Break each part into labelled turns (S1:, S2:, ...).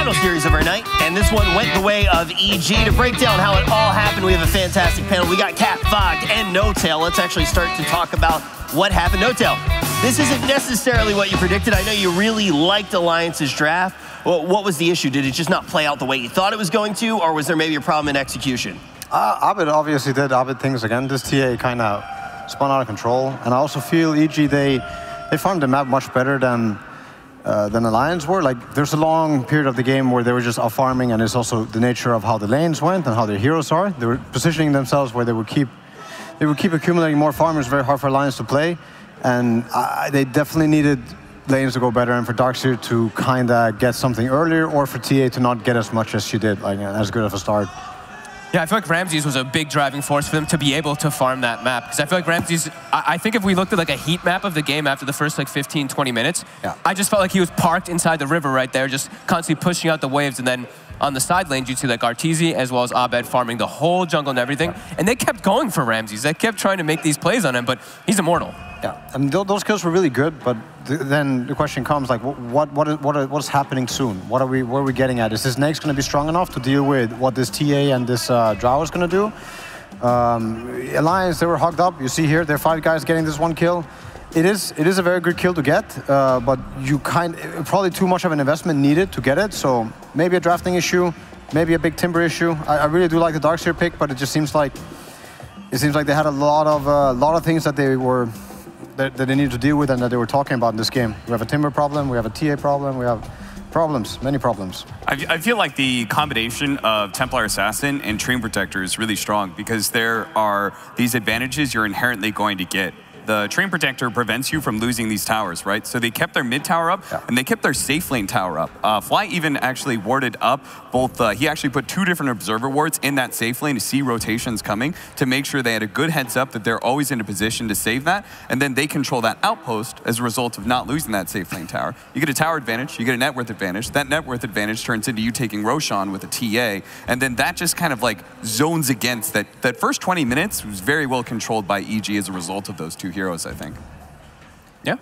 S1: final series of our night, and this one went the way of EG. To break down how it all happened, we have a fantastic panel. We got Cat, Fog, and No-Tail. Let's actually start to talk about what happened. No-Tail, this isn't necessarily what you predicted. I know you really liked Alliance's draft. What was the issue? Did it just not play out the way you thought it was going to, or was there maybe a problem in execution?
S2: Abed obviously did Abed things again. This TA kind of spun out of control, and I also feel EG, they farmed the map much better than Alliance were. Like, there's a long period of the game where they were just out-farming, and it's also the nature of how the lanes went and how their heroes are. They were positioning themselves where they would keep accumulating more farmers, very hard for Alliance to play, and they definitely needed lanes to go better, and for Darkseer to kind of get something earlier, or for TA to not get as much as she did, like as good of a start.
S3: Yeah, I feel like Ramses was a big driving force for them to be able to farm that map. Because I feel like Ramses, I think if we looked at like a heat map of the game after the first like 15, 20 minutes, yeah. I just felt like he was parked inside the river right there, just constantly pushing out the waves. And then on the side lanes, you'd see like Arteezy as well as Abed farming the whole jungle and everything. Yeah. And they kept going for Ramses. They kept trying to make these plays on him, but he's immortal.
S2: Yeah, and those kills were really good, but then the question comes, like, what's happening soon? What are we getting at? Is this Nake's going to be strong enough to deal with what this TA and this Drow is going to do? Alliance, they were hogged up. You see here, there are 5 guys getting this 1 kill. It is a very good kill to get, but probably too much of an investment needed to get it. So maybe a drafting issue, maybe a big timber issue. I really do like the Darkseer pick, but it just seems like they had a lot of things that they needed to deal with and that they were talking about in this game. We have a timber problem, we have a TA problem, we have problems, many problems.
S4: I feel like the combination of Templar Assassin and Treant Protector is really strong because there are these advantages you're inherently going to get. The Treant Protector prevents you from losing these towers, right? So they kept their mid tower up, yeah. And they kept their safe lane tower up. Fly even actually warded up both, he actually put 2 different observer wards in that safe lane to see rotations coming, to make sure they had a good heads up that they're always in a position to save that, and then they control that outpost as a result of not losing that safe lane tower. You get a tower advantage, you get a net worth advantage. That net worth advantage turns into you taking Roshan with a TA, and then that just kind of like zones against that. That first 20 minutes was very well controlled by EG as a result of those 2 heroes, I think.
S3: Yeah.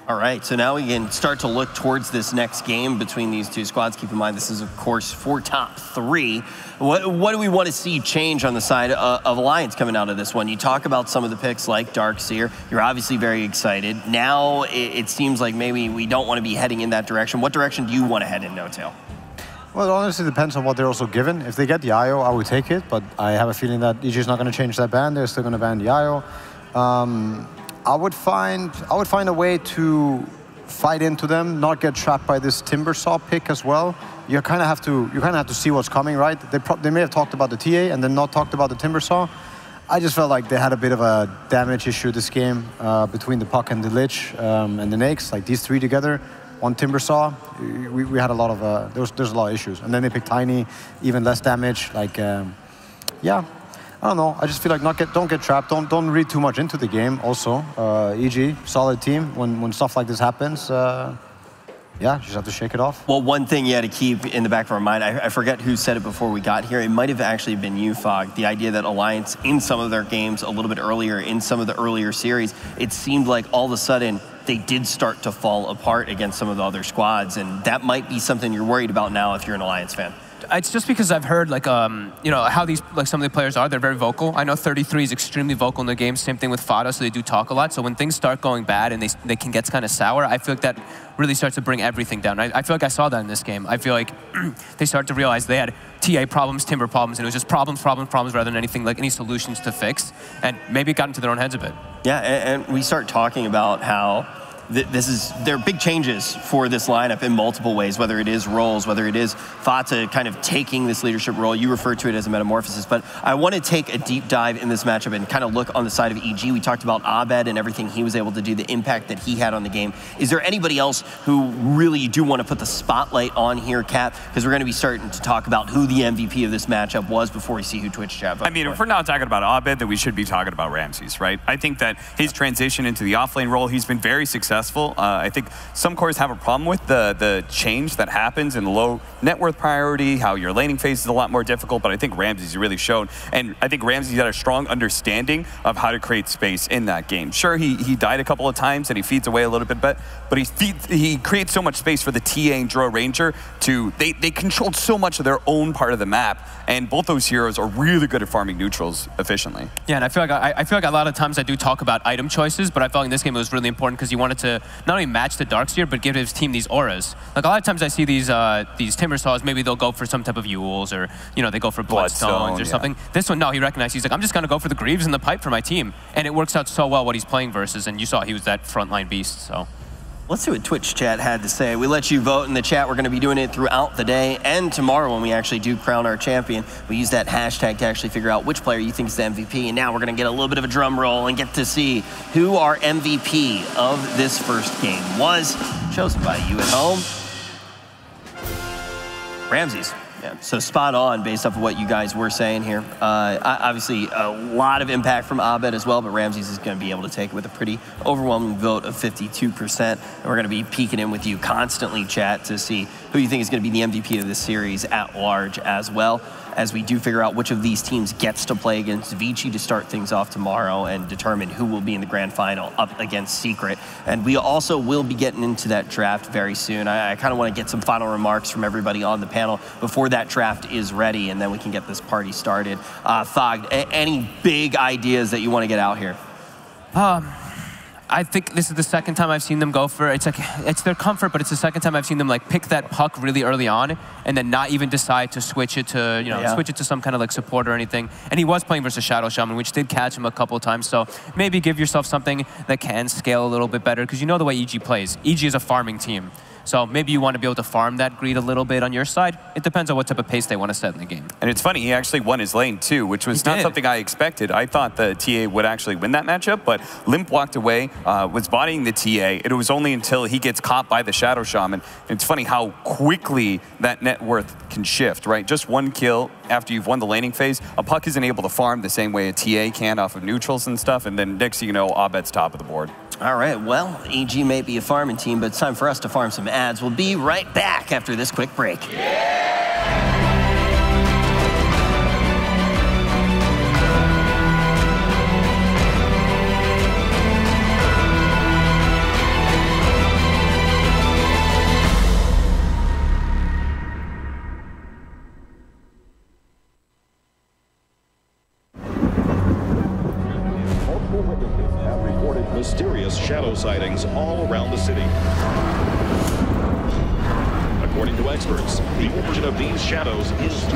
S1: All right, so now we can start to look towards this next game between these 2 squads. Keep in mind, this is, of course, for top 3. What do we want to see change on the side of Alliance coming out of this one? You talk about some of the picks like Darkseer. You're obviously very excited. Now it seems like maybe we don't want to be heading in that direction. What direction do you want to head in, No-Tail?
S2: Well, it honestly depends on what they're also given. If they get the IO, I would take it, but I have a feeling that EG is not going to change that ban. They're still going to ban the IO. I would find a way to fight into them, not get trapped by this Timbersaw pick as well. You kind of have to see what's coming, right? They may have talked about the TA and then not talked about the Timbersaw. I just felt like they had a bit of a damage issue this game between the Puck and the Lich and the Nakes, like these 3 together. 1 Timbersaw, we had a lot of there's a lot of issues, and then they picked Tiny, even less damage. Like, yeah. I don't know. I just feel like don't get trapped. Don't read too much into the game. Also, EG, solid team. When stuff like this happens, yeah, you just have to shake it off.
S1: Well, one thing you had to keep in the back of our mind, I forget who said it before we got here. It might have actually been you, Fog. The idea that Alliance, in some of their games a little bit earlier, in some of the earlier series, it seemed like all of a sudden they did start to fall apart against some of the other squads, and that might be something you're worried about now if you're an Alliance fan.
S3: It's just because I've heard like you know how these some of the players are. They're very vocal. I know 33 is extremely vocal in the game. Same thing with Fada, so they do talk a lot. So when things start going bad and they can get kind of sour, I feel like that really starts to bring everything down. I feel like I saw that in this game. I feel like they start to realize they had TA problems, timber problems, and it was just problems rather than anything like any solutions to fix. And maybe it got into their own heads a bit.
S1: Yeah, and we start talking about how there are big changes for this lineup in multiple ways, whether it is roles, whether it is Fata kind of taking this leadership role. You refer to it as a metamorphosis, but I want to take a deep dive in this matchup and kind of look on the side of EG. We talked about Abed and everything he was able to do, the impact that he had on the game. Is there anybody else who really you do want to put the spotlight on here, Cap? Because we're going to be starting to talk about who the MVP of this matchup was before we see who Twitch chat voted.
S4: I mean, if we're not talking about Abed, then we should be talking about Ramses, right? I think that his transition into the offlane role, he's been very successful successful. I think some cores have a problem with the change that happens in the low net worth priority, how your laning phase is a lot more difficult, but I think Ramsey's really shown. And I think Ramsey's got a strong understanding of how to create space in that game. Sure, he died a couple of times and he feeds away a little bit, but he creates so much space for the TA and Drow Ranger to, they controlled so much of their own part of the map, and both those heroes are really good at farming neutrals efficiently.
S3: Yeah, and I feel like a lot of times I do talk about item choices, but I felt in this game it was really important because he wanted to not only match the Darkseer, but give his team these auras. Like a lot of times I see these Timber Saws, maybe they'll go for some type of Euls, or they go for Bloodstones or something. This one, no, he recognized, he's like, I'm just gonna go for the Greaves and the Pipe for my team. And it works out so well what he's playing versus, and you saw he was that frontline beast, so.
S1: Let's see what Twitch chat had to say. We let you vote in the chat. We're going to be doing it throughout the day and tomorrow when we actually do crown our champion. We use that hashtag to actually figure out which player you think is the MVP. And now we're going to get a little bit of a drum roll and get to see who our MVP of this first game was. Chosen by you at home. Ramses. Yeah, so spot on based off of what you guys were saying here. Obviously, a lot of impact from Abed as well, but Ramses is going to be able to take it with a pretty overwhelming vote of 52%. And we're going to be peeking in with you constantly, chat, to see who you think is going to be the MVP of this series at large as well, as we do figure out which of these teams gets to play against Vici to start things off tomorrow and determine who will be in the grand final up against Secret. And we also will be getting into that draft very soon. I kind of want to get some final remarks from everybody on the panel before that draft is ready, and then we can get this party started. Thog, any big ideas that you want to get out here?
S3: I think this is the second time I've seen them go for, it's their comfort, but it's the second time I've seen them like pick that puck really early on and then not even decide to switch it to, switch it to some kind of like support or anything. And he was playing versus Shadow Shaman, which did catch him a couple of times. So maybe give yourself something that can scale a little bit better, because you know the way EG plays. EG is a farming team. So maybe you want to be able to farm that greed a little bit on your side. It depends on what type of pace they want to set in the game.
S4: And it's funny, he actually won his lane too, which was not something I expected. I thought the TA would actually win that matchup, but Limp walked away, was bodying the TA. It was only until he gets caught by the Shadow Shaman. And it's funny how quickly that net worth can shift, right? Just one kill after you've won the laning phase, a puck isn't able to farm the same way a TA can off of neutrals and stuff, and then next thing you know, Abed's top of the board.
S1: All right, well, EG may be a farming team, but it's time for us to farm some ads. We'll be right back after this quick break.
S5: Mysterious shadow sightings all around the city. According to experts, the origin of these shadows is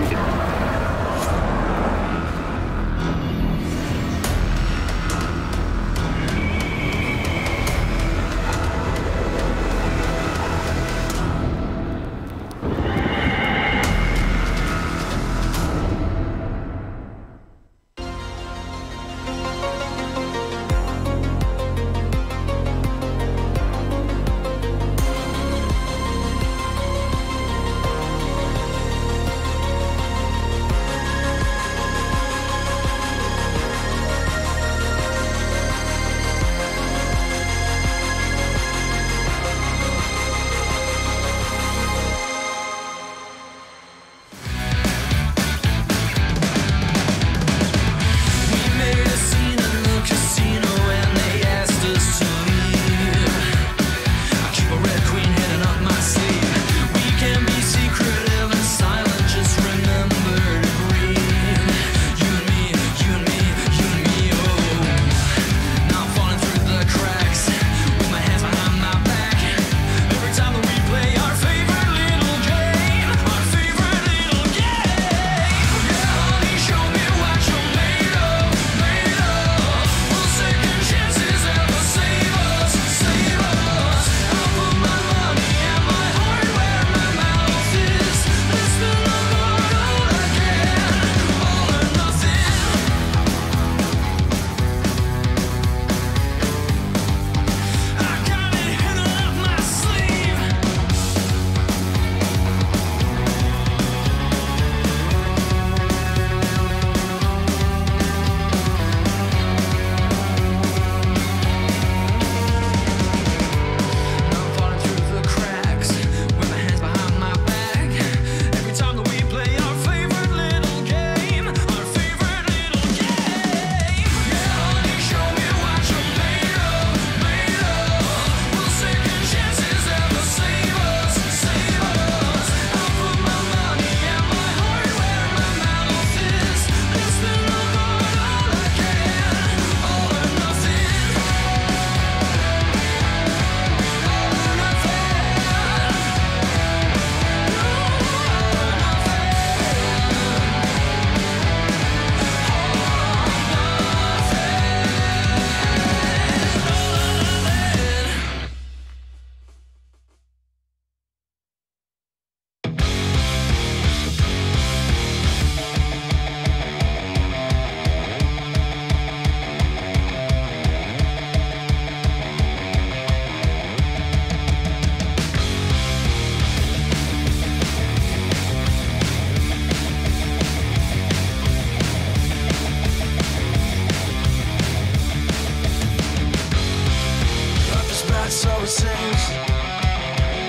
S6: so it sings.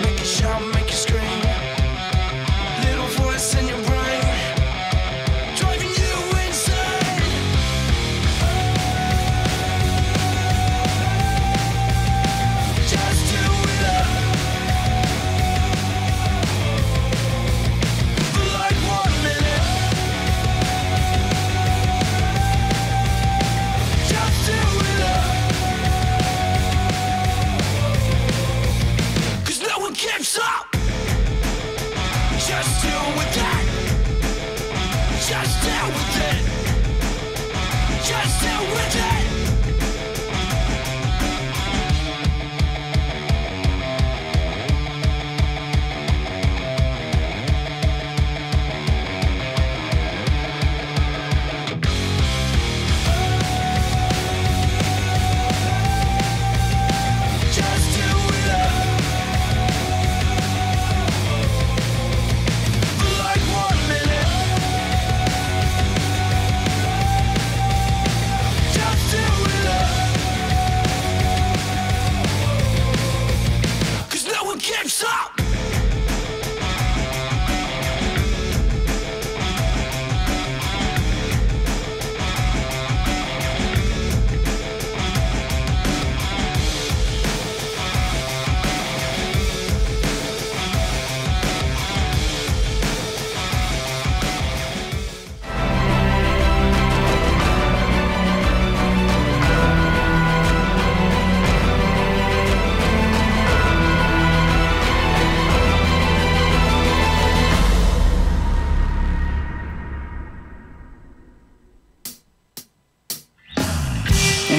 S6: Make you shout, make you scream. Little voice in your brain, driving you insane. Just do it up for like 1 minute. Just do it up, 'cause no one gives up. Just deal with that. Just deal with it. Just deal with it. Just do it up for like 1 minute. Just do it up, 'cause no one gives up.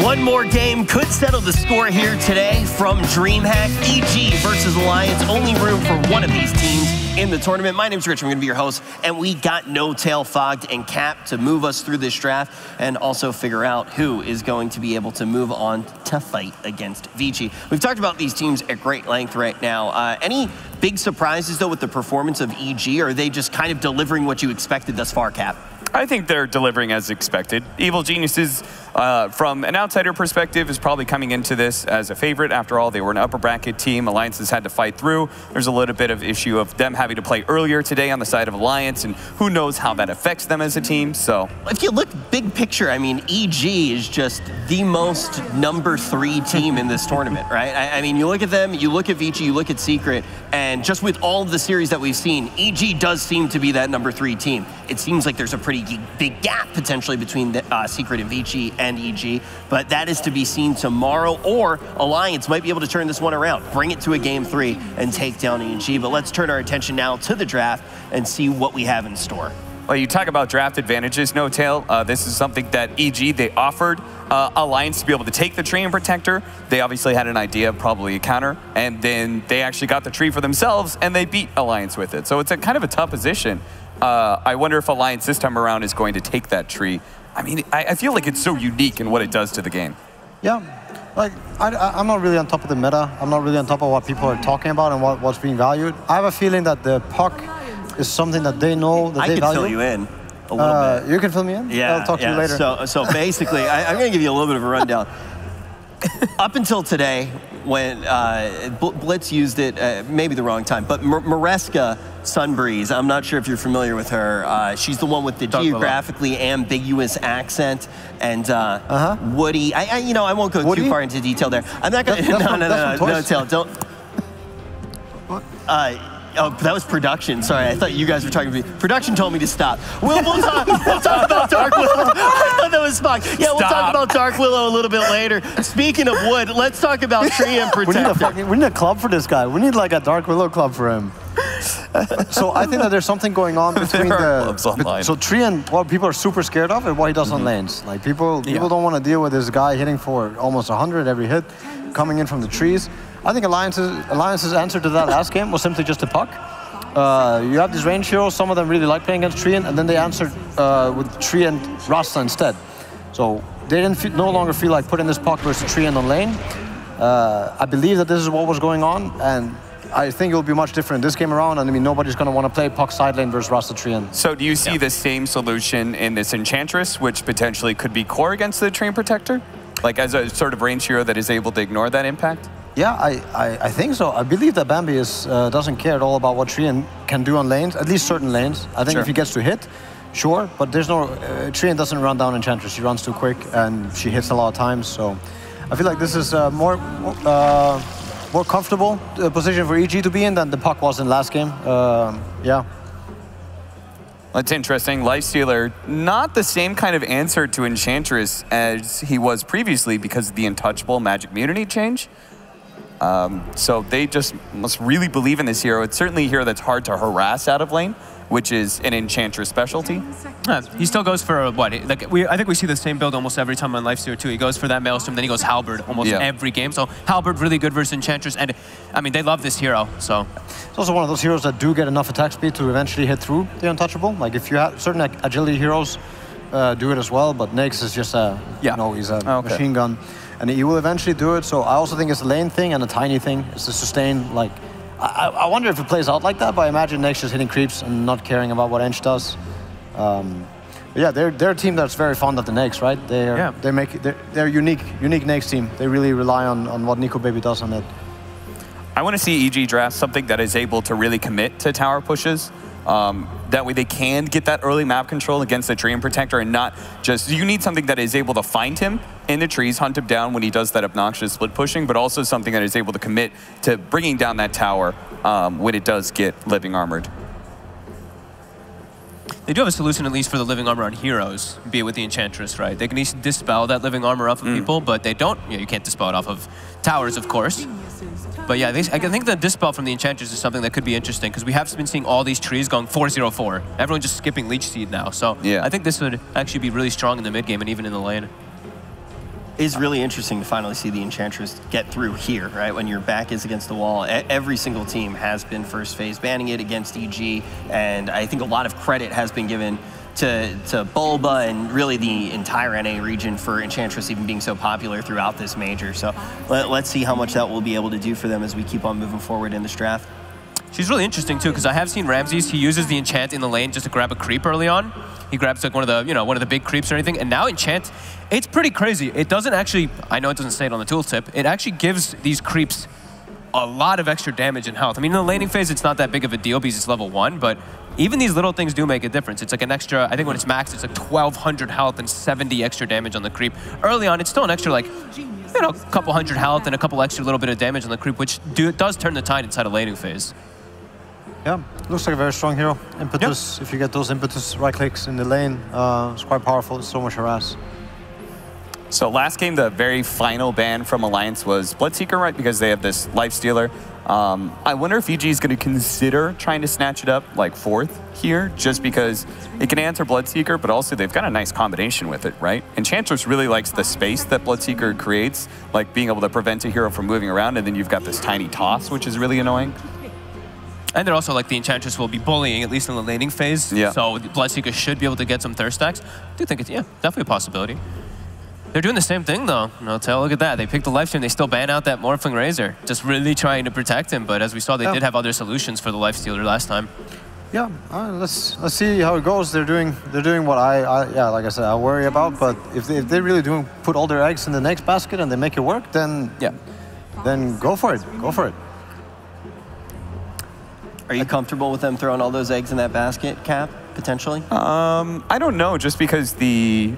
S1: One more game could settle the score here today from DreamHack. EG versus Alliance. Only room for one of these teams in the tournament. My name's Rich. I'm going to be your host. And we got No Tail, Fogged, and Cap to move us through this draft and also figure out who is going to be able to move on to fight against Vici. We've talked about these teams at great length right now. Any big surprises, though, with the performance of EG? Or are they just kind of delivering what you expected thus far, Cap?
S4: I think they're delivering as expected. Evil Geniuses, from an outsider perspective, is probably coming into this as a favorite. After all, they were an upper bracket team. Alliance has had to fight through. There's a little bit of issue of them having to play earlier today on the side of Alliance, and who knows how that affects them as a team, so.
S1: If you look big picture, I mean, EG is just the most #3 team in this tournament, right? I mean, you look at them, you look at Vici, you look at Secret, and just with all of the series that we've seen, EG does seem to be that #3 team. It seems like there's a pretty big gap potentially between the, Secret and Vici and EG, but that is to be seen tomorrow, or Alliance might be able to turn this one around, bring it to a game 3 and take down EG. But let's turn our attention now to the draft and see what we have in store.
S4: Well, you talk about draft advantages, No Tail. This is something that EG, they offered Alliance to be able to take the tree and Protector. They obviously had an idea, probably a counter, and then they actually got the tree for themselves, and they beat Alliance with it. So it's a kind of a tough position. I wonder if Alliance this time around is going to take that tree. I mean, I feel like it's so unique in what it does to the game.
S2: Yeah, like I'm not really on top of the meta. I'm not really on top of what people are talking about and what's being valued. I have a feeling that the puck is something that they know that they value.
S1: I can fill you in a little bit.
S2: You can fill me in?
S1: Yeah,
S2: I'll talk to you later.
S1: So basically, I'm going to give you a little bit of a rundown. Up until today, when Blitz used it, maybe the wrong time, but Maresca Sunbreeze, I'm not sure if you're familiar with her. She's the one with the geographically ambiguous accent, and Woody. I won't go too far into detail there. I'm not going to. No, Tail, don't. Oh, that was production. Sorry, I thought you guys were talking to me. Production told me to stop. We'll talk about Dark Willow. I thought that was Spock. Yeah, we'll talk about Dark Willow a little bit later. Speaking of wood, let's talk about Tree and Protector.
S2: We need a club for this guy. We need like a Dark Willow club for him. So I think that there's something going on between so Tree and what people are super scared of and what he does on lanes. Like people don't want to deal with this guy hitting for almost 100 every hit, coming in from the trees. I think Alliance's answer to that last game was simply just a puck. You have these range heroes, some of them really like playing against Treant, and then they answered with Treant Rasta instead. So they didn't no longer feel like putting this puck versus Treant on lane. I believe that this is what was going on, and I think it will be much different this game around, and I mean, nobody's going to want to play puck side lane versus Rasta Treant.
S4: So do you see the same solution in this Enchantress, which potentially could be core against the Treant Protector? Like as a sort of range hero that is able to ignore that impact?
S2: Yeah, I think so. I believe that Bambi doesn't care at all about what Trian can do on lanes, at least certain lanes. I think if he gets to hit, sure, but there's no... Trian doesn't run down Enchantress. She runs too quick, and she hits a lot of times, so... I feel like this is more comfortable position for EG to be in than the puck was in last game. Yeah.
S4: That's interesting. Lifestealer, not the same kind of answer to Enchantress as he was previously because of the untouchable Magic Immunity change. So they just must really believe in this hero. It's certainly a hero that's hard to harass out of lane, which is an Enchantress specialty.
S3: Yeah, he still goes for what? Like I think we see the same build almost every time on Lifestealer too. He goes for that Maelstrom, then he goes Halberd almost every game. So Halberd really good versus Enchantress, and I mean they love this hero. So
S2: it's also one of those heroes that do get enough attack speed to eventually hit through the untouchable. Like if you have certain agility heroes do it as well, but Nyx is just a he's a machine gun. And he will eventually do it, so I also think it's a lane thing and a tiny thing. It's a sustain, like... I wonder if it plays out like that, but I imagine Nyx just hitting creeps and not caring about what Ench does. But yeah, they're a team that's very fond of the Nyx, right? They're unique Nyx team. They really rely on what Nico Baby does on it.
S4: I want to see EG draft something that is able to really commit to tower pushes. That way they can get that early map control against the Treant Protector and not just... You need something that is able to find him in the trees, hunt him down when he does that obnoxious split pushing, but also something that is able to commit to bringing down that tower when it does get living armored.
S3: They do have a solution at least for the living armor on heroes, be it with the Enchantress, right? They can at least dispel that living armor off of people, but they don't... You can't dispel it off of towers, of course. But yeah, I think the dispel from the Enchantress is something that could be interesting because we have been seeing all these trees going 4-0-4. Everyone just skipping Leech Seed now. So I think this would actually be really strong in the mid game and even in the lane.
S1: It's really interesting to finally see the Enchantress get through here, right? When your back is against the wall. Every single team has been first phase banning it against EG, and I think a lot of credit has been given to Bulba and really the entire NA region for Enchantress even being so popular throughout this major. So let's see how much that will be able to do for them as we keep on moving forward in this draft.
S3: She's really interesting too, because I have seen Ramses, he uses the enchant in the lane just to grab a creep early on. He grabs like one of the big creeps or anything, and now enchant, it's pretty crazy. It doesn't actually, I know it doesn't say it on the tooltip, it actually gives these creeps a lot of extra damage and health. I mean, in the laning phase, it's not that big of a deal because it's level 1, but even these little things do make a difference. It's like an extra, I think when it's maxed, it's like 1,200 health and 70 extra damage on the creep. Early on, it's still an extra like, a couple hundred health and a couple extra little bit of damage on the creep, which does turn the tide inside a laning phase.
S2: Yeah, looks like a very strong hero. Impetus, if you get those impetus right clicks in the lane, it's quite powerful. It's so much harass.
S4: So last game, the very final ban from Alliance was Bloodseeker, right? Because they have this Lifestealer. I wonder if EG is going to consider trying to snatch it up like 4th here, just because it can answer Bloodseeker, but also they've got a nice combination with it, right? Enchantress really likes the space that Bloodseeker creates, like being able to prevent a hero from moving around, and then you've got this tiny toss, which is really annoying.
S3: And then also, like, the Enchantress will be bullying, at least in the laning phase.
S4: Yeah.
S3: So Bloodseeker should be able to get some thirst stacks. I do think it's, definitely a possibility. They're doing the same thing, though. Look at that. They picked the Lifestream. They still ban out that Morphling Razor. Just really trying to protect him. But as we saw, they did have other solutions for the Lifestealer last time.
S2: Yeah, let's see how it goes. They're doing what like I said, I worry about. But if they really do put all their eggs in the next basket and they make it work, then go for it. Go for it.
S1: Are you comfortable with them throwing all those eggs in that basket, Cap, potentially?
S4: I don't know, just because the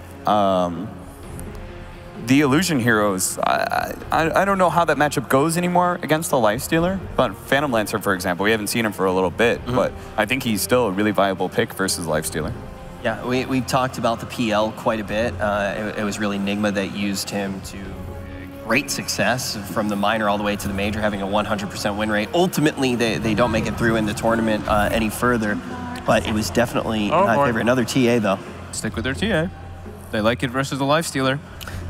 S4: Illusion Heroes, I don't know how that matchup goes anymore against the Lifestealer, but Phantom Lancer, for example, we haven't seen him for a little bit, but I think he's still a really viable pick versus Lifestealer. Yeah,
S1: we've talked about the PL quite a bit. It was really Nigma that used him to great success from the minor all the way to the major, having a 100% win rate. Ultimately, they don't make it through in the tournament any further, but it was definitely my favorite. Another TA, though.
S3: Stick with their TA. They like it versus the Lifestealer.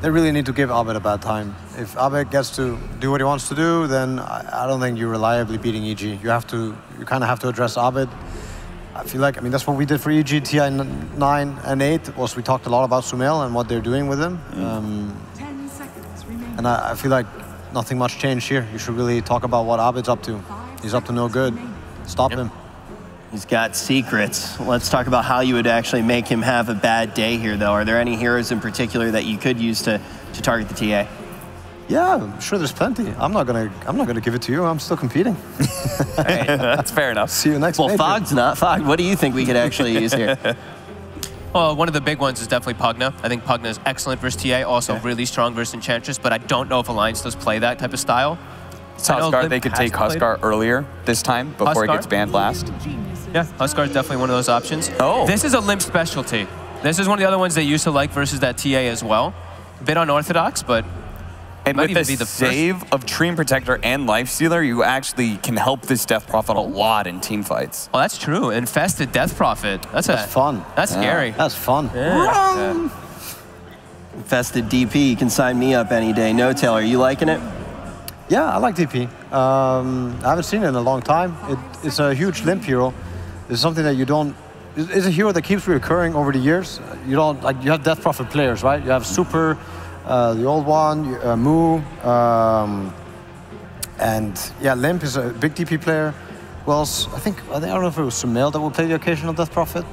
S2: They really need to give Abed a bad time. If Abed gets to do what he wants to do, then I don't think you're reliably beating EG. You kind of have to address Abed. I feel like, that's what we did for EG, TI 9 and 8, was we talked a lot about Sumail and what they're doing with him. And I feel like nothing much changed here. You should really talk about what Abed's up to. He's up to no good. Stop him.
S1: He's got secrets. Let's talk about how you would actually make him have a bad day here, though. Are there any heroes in particular that you could use to target the TA?
S2: Yeah, I'm sure there's plenty. I'm not gonna give it to you. I'm still competing.
S4: Hey, that's fair enough.
S2: See you next.
S1: Well,
S2: major.
S1: Fogg's not. Fogg, what do you think we could actually use here?
S3: Well, one of the big ones is definitely Pugna. I think Pugna is excellent versus TA, also really strong versus Enchantress, but I don't know if Alliance does play that type of style.
S4: Huskar, they could take Huskar earlier this time before
S3: Huskar?
S4: it gets banned last.
S3: Yeah, Huskar is definitely one of those options.
S4: Oh.
S3: This is a limp specialty. This is one of the other ones they used to like versus that TA as well. A bit unorthodox, but
S4: And
S3: might
S4: with the
S3: even be the
S4: save of Treant Protector and Lifestealer, you actually can help this Death Prophet a lot in team fights.
S3: well, that's true. Infested Death Prophet. That's
S2: fun.
S3: That's scary.
S2: That's fun.
S3: Yeah.
S1: Infested DP, you can sign me up any day. No Tail, are you liking it?
S2: Yeah, I like DP. I haven't seen it in a long time. It's a huge limp hero. It's something that you don't. It's a hero that keeps recurring over the years. You don't like. You have Death Prophet players, right? You have Super, the old one, Moo, and yeah, Limp is a big DP player. Who else? I don't know if it was Sumail that would play the occasional Death Prophet.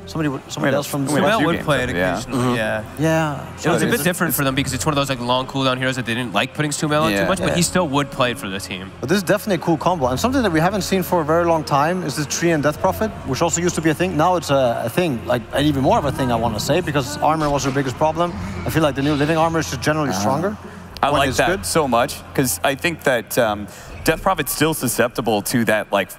S2: Somebody else from
S3: Sumail would
S4: games
S3: play it
S4: over, yeah.
S3: occasionally, yeah.
S2: Yeah.
S3: It was a bit different for them because it's one of those like long cooldown heroes that they didn't like putting Sumail on too much, but he still would play it for the team.
S2: But this is definitely a cool combo. And something that we haven't seen for a very long time is the Tree and Death Prophet, which also used to be a thing. Now it's a thing, like even more of a thing, I want to say, because armor was their biggest problem. I feel like the new living armor is just generally stronger.
S4: I like that
S2: good.
S4: so much, because I think that Death Prophet's still susceptible to that like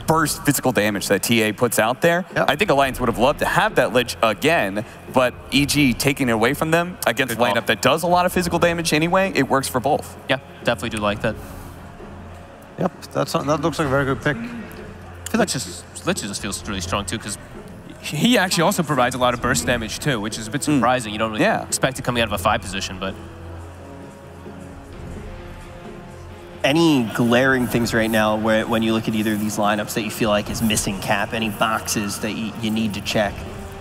S4: burst physical damage that TA puts out there.
S2: Yep.
S4: I think Alliance would have loved to have that Lich again, but EG taking it away from them against a lineup that does a lot of physical damage anyway, it works for both.
S3: Yeah, definitely do like that.
S2: Yep, that looks like a very good pick.
S3: Lich just feels really strong too because he actually also provides a lot of burst damage too, which is a bit surprising. You don't really expect it coming out of a 5 position, but
S1: Any glaring things right now where, when you look at either of these lineups that you feel like is missing Cap? Any boxes that you need to check?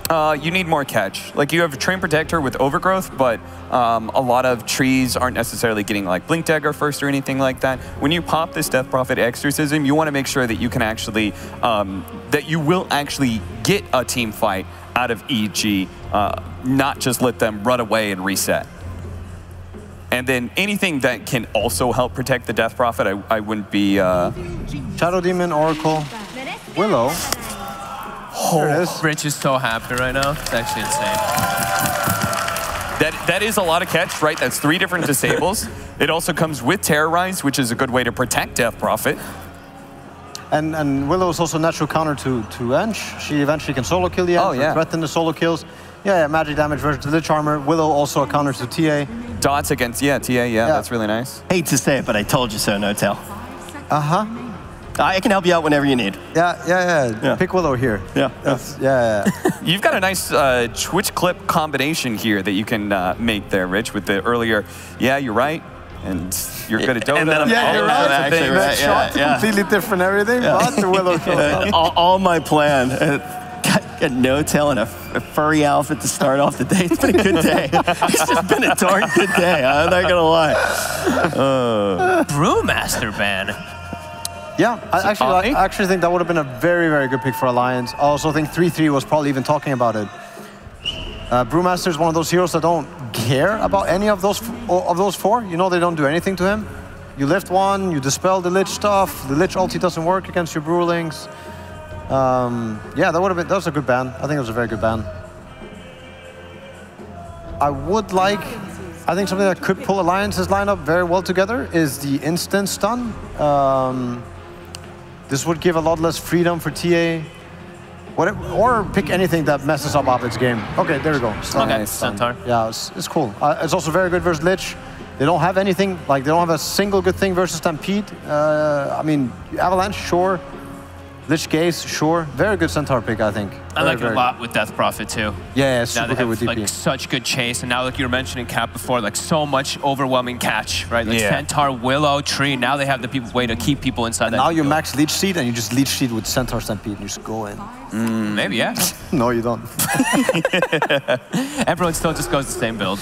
S4: You need more catch. Like you have a Treant Protector with Overgrowth, but a lot of trees aren't necessarily getting like Blink Dagger first or anything like that. When you pop this Death Prophet Exorcism, you want to make sure that you can actually, that you will actually get a team fight out of EG, not just let them run away and reset. And then anything that can also help protect the Death Prophet, I wouldn't be...
S2: Shadow Demon, Oracle, Willow.
S3: Oh, Rich is so happy right now. It's actually insane.
S4: That is a lot of catch, right? That's 3 different disables. It also comes with Terrorize, which is a good way to protect Death Prophet.
S2: And Willow is also a natural counter to Ench. She eventually can solo kill the Ench, threaten the solo kills. Yeah, magic damage versus the Lich Armor. Willow also a counter to TA.
S4: Dots against, TA, that's really nice.
S1: Hate to say it, but I told you so, No Tail.
S2: Uh-huh.
S1: I can help you out whenever you need.
S2: Yeah. Pick Willow here. Yeah.
S4: You've got a nice Twitch clip combination here that you can make there, Rich, with the earlier, yeah, you're right, and you're good at Dota.
S2: Yeah, you're right. Actually, right. Shot completely different everything, but the Willow shows up.
S1: all my plan. Got No Tail and a furry outfit to start off the day. It's been a good day. It's just been a darn good day. I'm not gonna lie.
S3: Brewmaster ban.
S2: Yeah, I actually think that would have been a very, very good pick for Alliance. I also think 3-3 was probably even talking about it. Brewmaster is one of those heroes that don't care about any of those 4. You know, they don't do anything to him. You lift one, you dispel the Lich stuff. The Lich ulti doesn't work against your Brewlings. Yeah, that was a good ban. I think it was a very good ban. I think something that could pull Alliance's lineup very well together is the instant stun. This would give a lot less freedom for TA. Or pick anything that messes up Abed's game. Okay, there we go. Stun.
S3: Okay, Centaur.
S2: Yeah, it's cool. It's also very good versus Lich. They don't have anything, like they don't have a single good thing versus Stampede. I mean, Avalanche, sure. Lich Gaze, sure. Very good Centaur pick, I think.
S3: I like it a lot with Death Prophet too.
S2: Yeah, super good with DP.
S3: Like such good chase, and now like you were mentioning Cap before, like so much overwhelming catch, right? Like Centaur, Willow, Tree. Now they have the way to keep people inside.
S2: Now you max Leech Seed and you just Leech Seed with Centaur Stampede and you just go in.
S3: Maybe, yeah.
S2: No, you don't.
S3: Everyone still just goes the same build.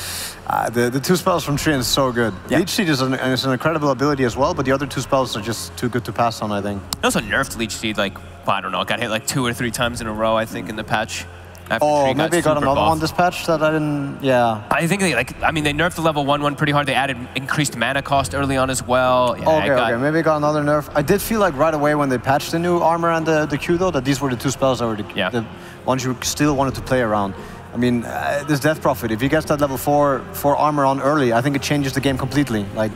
S2: The 2 spells from Tree is so good. Yeah. Leech Seed is an incredible ability as well, but the other 2 spells are just too good to pass on, I think.
S3: They also nerfed Leech Seed, like, I don't know, got hit like 2 or 3 times in a row, I think, in the patch. after
S2: Oh,
S3: Tree
S2: maybe got
S3: super
S2: another
S3: buff.
S2: one this patch that I didn't. Yeah.
S3: I think they they nerfed the level 1/1 pretty hard. They added increased mana cost early on as well. Yeah,
S2: Okay, maybe got another nerf. I did feel like right away when they patched the new armor and the Q though, that these were the two spells that were the ones you still wanted to play around. I mean, this Death Prophet, if he gets that level 4 armor on early, I think it changes the game completely. Like,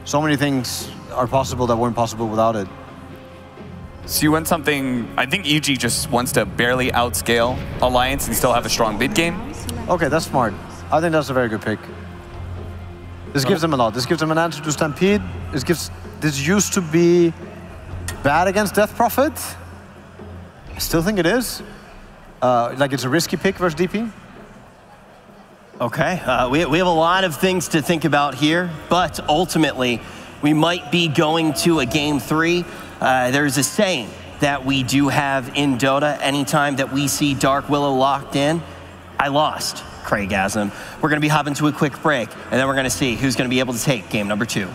S2: so many things are possible that weren't possible without it.
S4: So you want something, I think EG just wants to barely outscale Alliance and still have a strong mid game.
S2: Okay, that's smart. I think that's a very good pick. This gives them a lot. This gives them an answer to Stampede. This used to be bad against Death Prophet. I still think it is. Like it's a risky pick versus DP.
S1: Okay, we have a lot of things to think about here, but ultimately, we might be going to a game 3. There's a saying that we do have in Dota. Anytime that we see Dark Willow locked in, I lost, Craigasm. We're gonna be hopping to a quick break, and then we're gonna see who's gonna be able to take game number 2.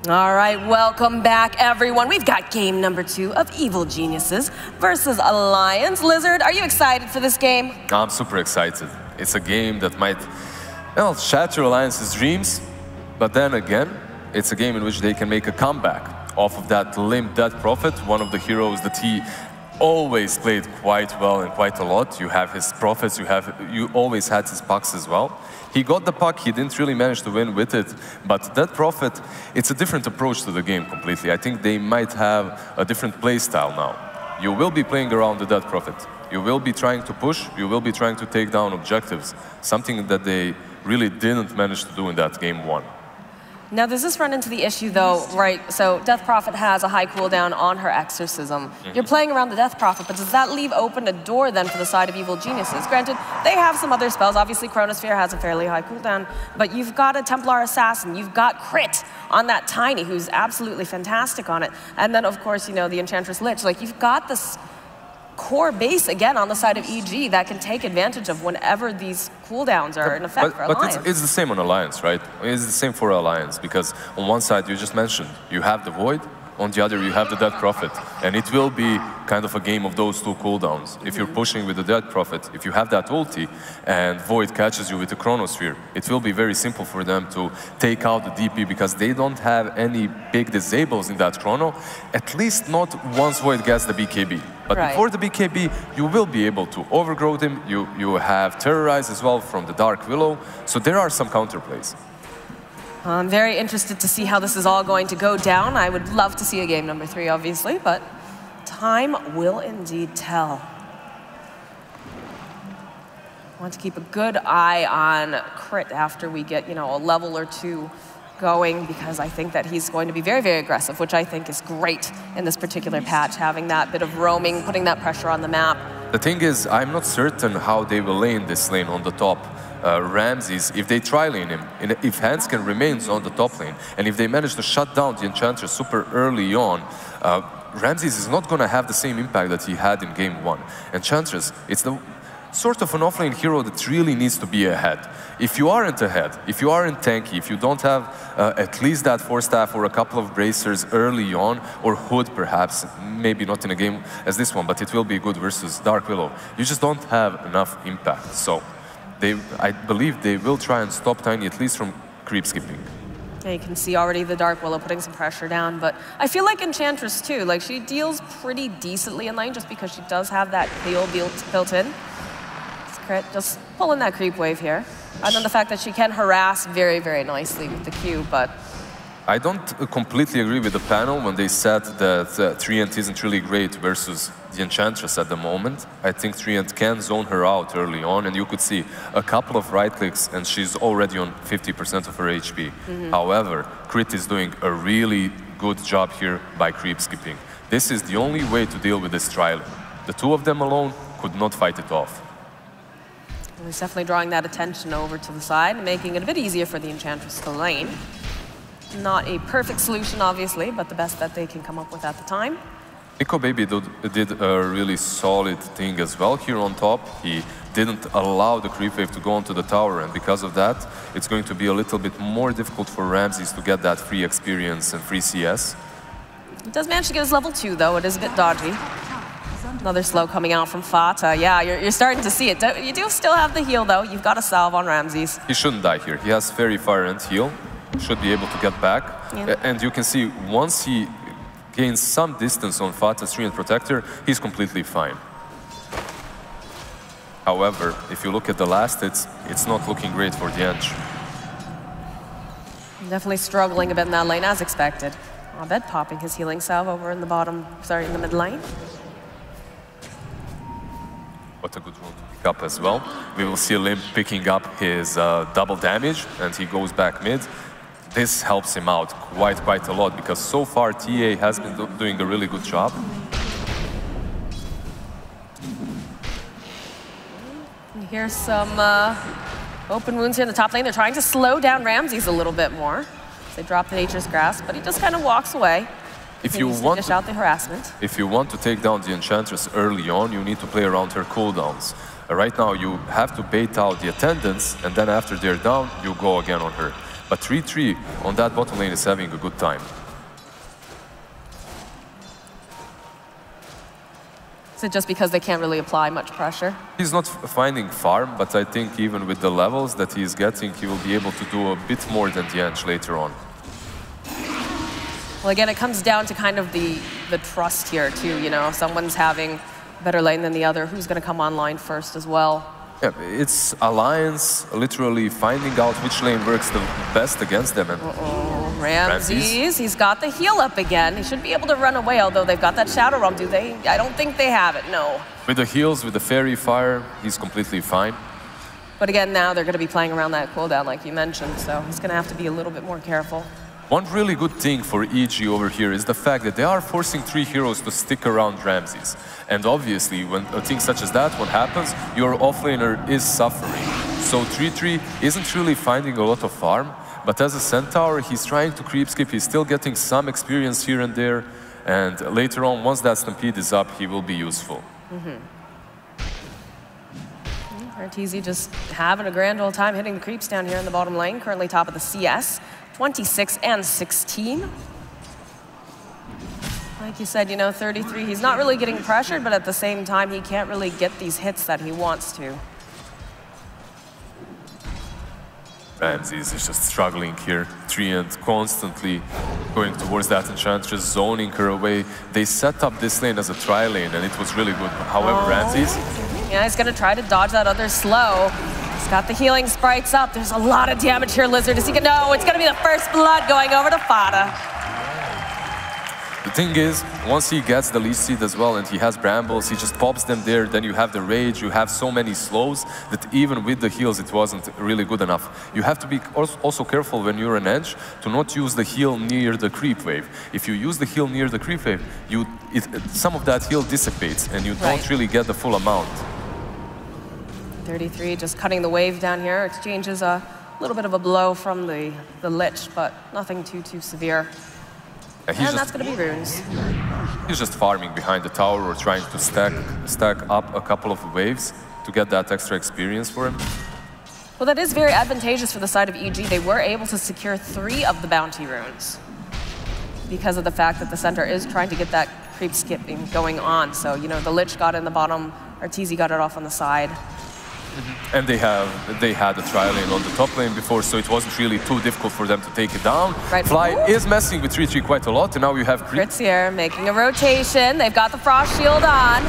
S7: All right, welcome back, everyone. We've got game number 2 of Evil Geniuses versus Alliance. Lizard, are you excited for this game?
S8: I'm super excited. It's a game that might, well, shatter Alliance's dreams, but then again, it's a game in which they can make a comeback off of that limp Death Prophet, one of the heroes that he always played quite well and quite a lot. You have his prophets, you always had his pucks as well. He got the puck, he didn't really manage to win with it, but that Prophet, it's a different approach to the game completely. I think they might have a different play style now. You will be playing around the Dead Prophet. You will be trying to push, you will be trying to take down objectives, something that they really didn't manage to do in that game 1.
S7: Now, does this run into the issue, though, right? So Death Prophet has a high cooldown on her Exorcism. You're playing around the Death Prophet, but does that leave open a door, then, for the side of Evil Geniuses? Granted, they have some other spells. Obviously, Chronosphere has a fairly high cooldown, but you've got a Templar Assassin. You've got Crit on that Tiny, who's absolutely fantastic on it. And then, of course, you know, the Enchantress Lich. Like, you've got this core base, again, on the side of EG that can take advantage of whenever these cooldowns are in effect for Alliance.
S8: But it's the same on Alliance, right? It's the same for Alliance, because on one side, you just mentioned, you have the Void, on the other, you have the Dead Prophet. And it will be kind of a game of those two cooldowns. If you're pushing with the Dead Prophet, if you have that ulti, and Void catches you with the Chronosphere, it will be very simple for them to take out the DP, because they don't have any big disables in that Chrono, at least not once Void gets the BKB. But before the BKB, you will be able to overgrow him. You have Terrorize as well from the Dark Willow. So there are some counterplays.
S7: I'm very interested to see how this is all going to go down. I would love to see a game number 3, obviously, but time will indeed tell. I want to keep a good eye on Crit after we get, you know, a level or 2 going, because I think that he's going to be very, very aggressive, which I think is great in this particular patch, having that bit of roaming, putting that pressure on the map.
S8: The thing is, I'm not certain how they will lane this lane on the top. Ramses, if they try lane him, if Hanskin remains on the top lane, and if they manage to shut down the Enchantress super early on, Ramses is not going to have the same impact that he had in game 1. Enchantress, it's the sort of an offlane hero that really needs to be ahead. If you aren't ahead, if you aren't tanky, if you don't have at least that 4-staff or a couple of bracers early on, or Hood perhaps, maybe not in a game as this one, but it will be good versus Dark Willow, you just don't have enough impact. So I believe they will try and stop Tiny at least from creep skipping.
S7: Yeah, you can see already the Dark Willow putting some pressure down, but I feel like Enchantress too, like she deals pretty decently in lane just because she does have that heal built in. Just pulling that creep wave here. And then the fact that she can harass very, very nicely with the Q, but...
S8: I don't completely agree with the panel when they said that Treant isn't really great versus the Enchantress at the moment. I think Treant can zone her out early on, and you could see a couple of right clicks and she's already on 50% of her HP. However, Crit is doing a really good job here by creep skipping. This is the only way to deal with this trial. The two of them alone could not fight it off.
S7: He's definitely drawing that attention over to the side and making it a bit easier for the Enchantress to lane. Not a perfect solution, obviously, but the best that they can come up with at the time.
S8: Nico Baby did a really solid thing as well here on top. He didn't allow the creep wave to go onto the tower, and because of that, it's going to be a little bit more difficult for Ramses to get that free experience and free CS.
S7: He does manage to get his level 2, though. It is a bit dodgy. Another slow coming out from Fata. Yeah, you're starting to see it. You do still have the heal, though. You've got a salve on Ramses.
S8: He shouldn't die here. He has Fairy Fire and heal. Should be able to get back.
S7: Yeah.
S8: And you can see once he gains some distance on Fata's Treant Protector, he's completely fine. However, if you look at the last hits, it's not looking great for the Eng.
S7: Definitely struggling a bit in that lane, as expected. Abed popping his healing salve over in the in the mid lane.
S8: What a good role to pick up as well. We will see Limp picking up his double damage, and he goes back mid. This helps him out quite a lot, because so far TA has been doing a really good job.
S7: Here's some open wounds here in the top lane. They're trying to slow down Ramses a little bit more. They drop the Nature's Grasp, but he just kind of walks away.
S8: If you want
S7: dish out the harassment.
S8: If you want to take down the Enchantress early on, you need to play around her cooldowns. Right now, you have to bait out the attendants, and then after they're down, you go again on her. But 3-3 on that bottom lane is having a good time.
S7: Is it just because they can't really apply much pressure?
S8: He's not finding farm, but I think even with the levels that he's getting, he will be able to do a bit more than the Eng later on.
S7: Well, again, it comes down to kind of the trust here, too. You know, if someone's having better lane than the other, who's going to come online first as well?
S8: Yeah, it's Alliance literally finding out which lane works the best against them. And
S7: Ramses, he's got the heal up again. He should be able to run away, although they've got that Shadow Realm, do they? I don't think they have it, no.
S8: With the heals, with the Fairy Fire, he's completely fine.
S7: But again, now they're going to be playing around that cooldown, like you mentioned, so he's going to have to be a little bit more careful.
S8: One really good thing for EG over here is the fact that they are forcing 3 heroes to stick around Ramses. And obviously, when a thing such as that, what happens, your offlaner is suffering. So 3-3 isn't really finding a lot of farm, but as a Centaur, he's trying to creep skip, he's still getting some experience here and there, and later on, once that Stampede is up, he will be useful.
S7: Arteezy just having a grand old time hitting the creeps down here in the bottom lane, currently top of the CS. 26 and 16. Like you said, you know, 33, he's not really getting pressured, but at the same time, he can't really get these hits that he wants to.
S8: Ramses is just struggling here. Treant constantly going towards that Enchantress, zoning her away. They set up this lane as a tri lane, and it was really good. However, Ramses...
S7: Yeah, he's going to try to dodge that other slow. He's got the healing sprites up. There's a lot of damage here, Lizard. Is he gonna... No, it's going to be the first blood going over to Fata.
S8: The thing is, once he gets the Leech Seed as well and he has Brambles, he just pops them there, then you have the Rage, you have so many slows that even with the heals it wasn't really good enough. You have to be also careful when you're an Edge to not use the heal near the creep wave. If you use the heal near the creep wave, some of that heal dissipates and you don't really get the full amount.
S7: 33 just cutting the wave down here, exchanges a little bit of a blow from the Lich, but nothing too severe. And that's going to be runes.
S8: He's just farming behind the tower or trying to stack up a couple of waves to get that extra experience for him.
S7: Well, that is very advantageous for the side of EG. They were able to secure 3 of the bounty runes because of the fact that the center is trying to get that creep skipping going on. So, you know, the Lich got in the bottom, Arteezy got it off on the side.
S8: And they had a trial lane on the top lane before, so it wasn't really too difficult for them to take it down.
S7: Right.
S8: Fly is messing with 3-3 quite a lot, and now you have
S7: Crit's here making a rotation. They've got the Frost Shield on.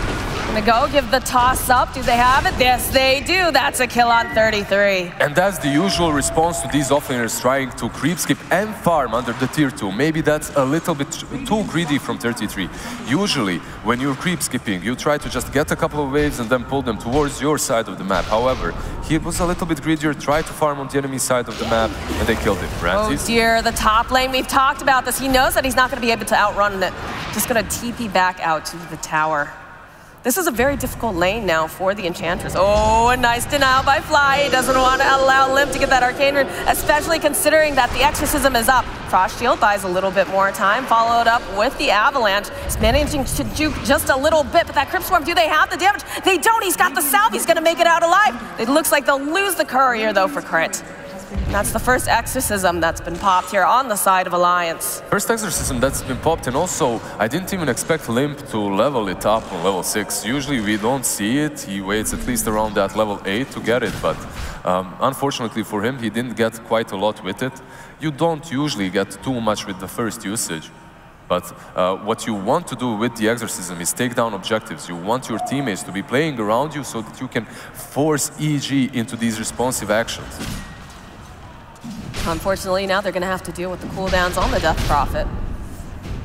S7: Gonna go, give the toss up. Do they have it? Yes, they do. That's a kill on 33.
S8: And that's the usual response to these offlaners trying to creep skip and farm under the tier 2. Maybe that's a little bit too greedy from 33. Usually, when you're creep skipping, you try to just get a couple of waves and then pull them towards your side of the map. However, he was a little bit greedier, tried to farm on the enemy side of the map, and they killed him.
S7: Oh dear, the top lane, we've talked about this. He knows that he's not gonna be able to outrun it. Just gonna TP back out to the tower. This is a very difficult lane now for the Enchantress. Oh, a nice denial by Fly. He doesn't want to allow Limp to get that Arcane Rune, especially considering that the Exorcism is up. Frost Shield buys a little bit more time, followed up with the Avalanche. He's managing to juke just a little bit, but that Crypt Swarm, do they have the damage? They don't. He's got the salve. He's going to make it out alive. It looks like they'll lose the courier, though, for Crit. And that's the first Exorcism that's been popped here on the side of Alliance.
S8: First Exorcism that's been popped, and also I didn't even expect Limp to level it up on level 6. Usually we don't see it. He waits at least around that level 8 to get it, but unfortunately for him, he didn't get quite a lot with it. You don't usually get too much with the first usage. But what you want to do with the Exorcism is take down objectives. You want your teammates to be playing around you so that you can force EG into these responsive actions.
S7: Unfortunately, now they're going to have to deal with the cooldowns on the Death Prophet.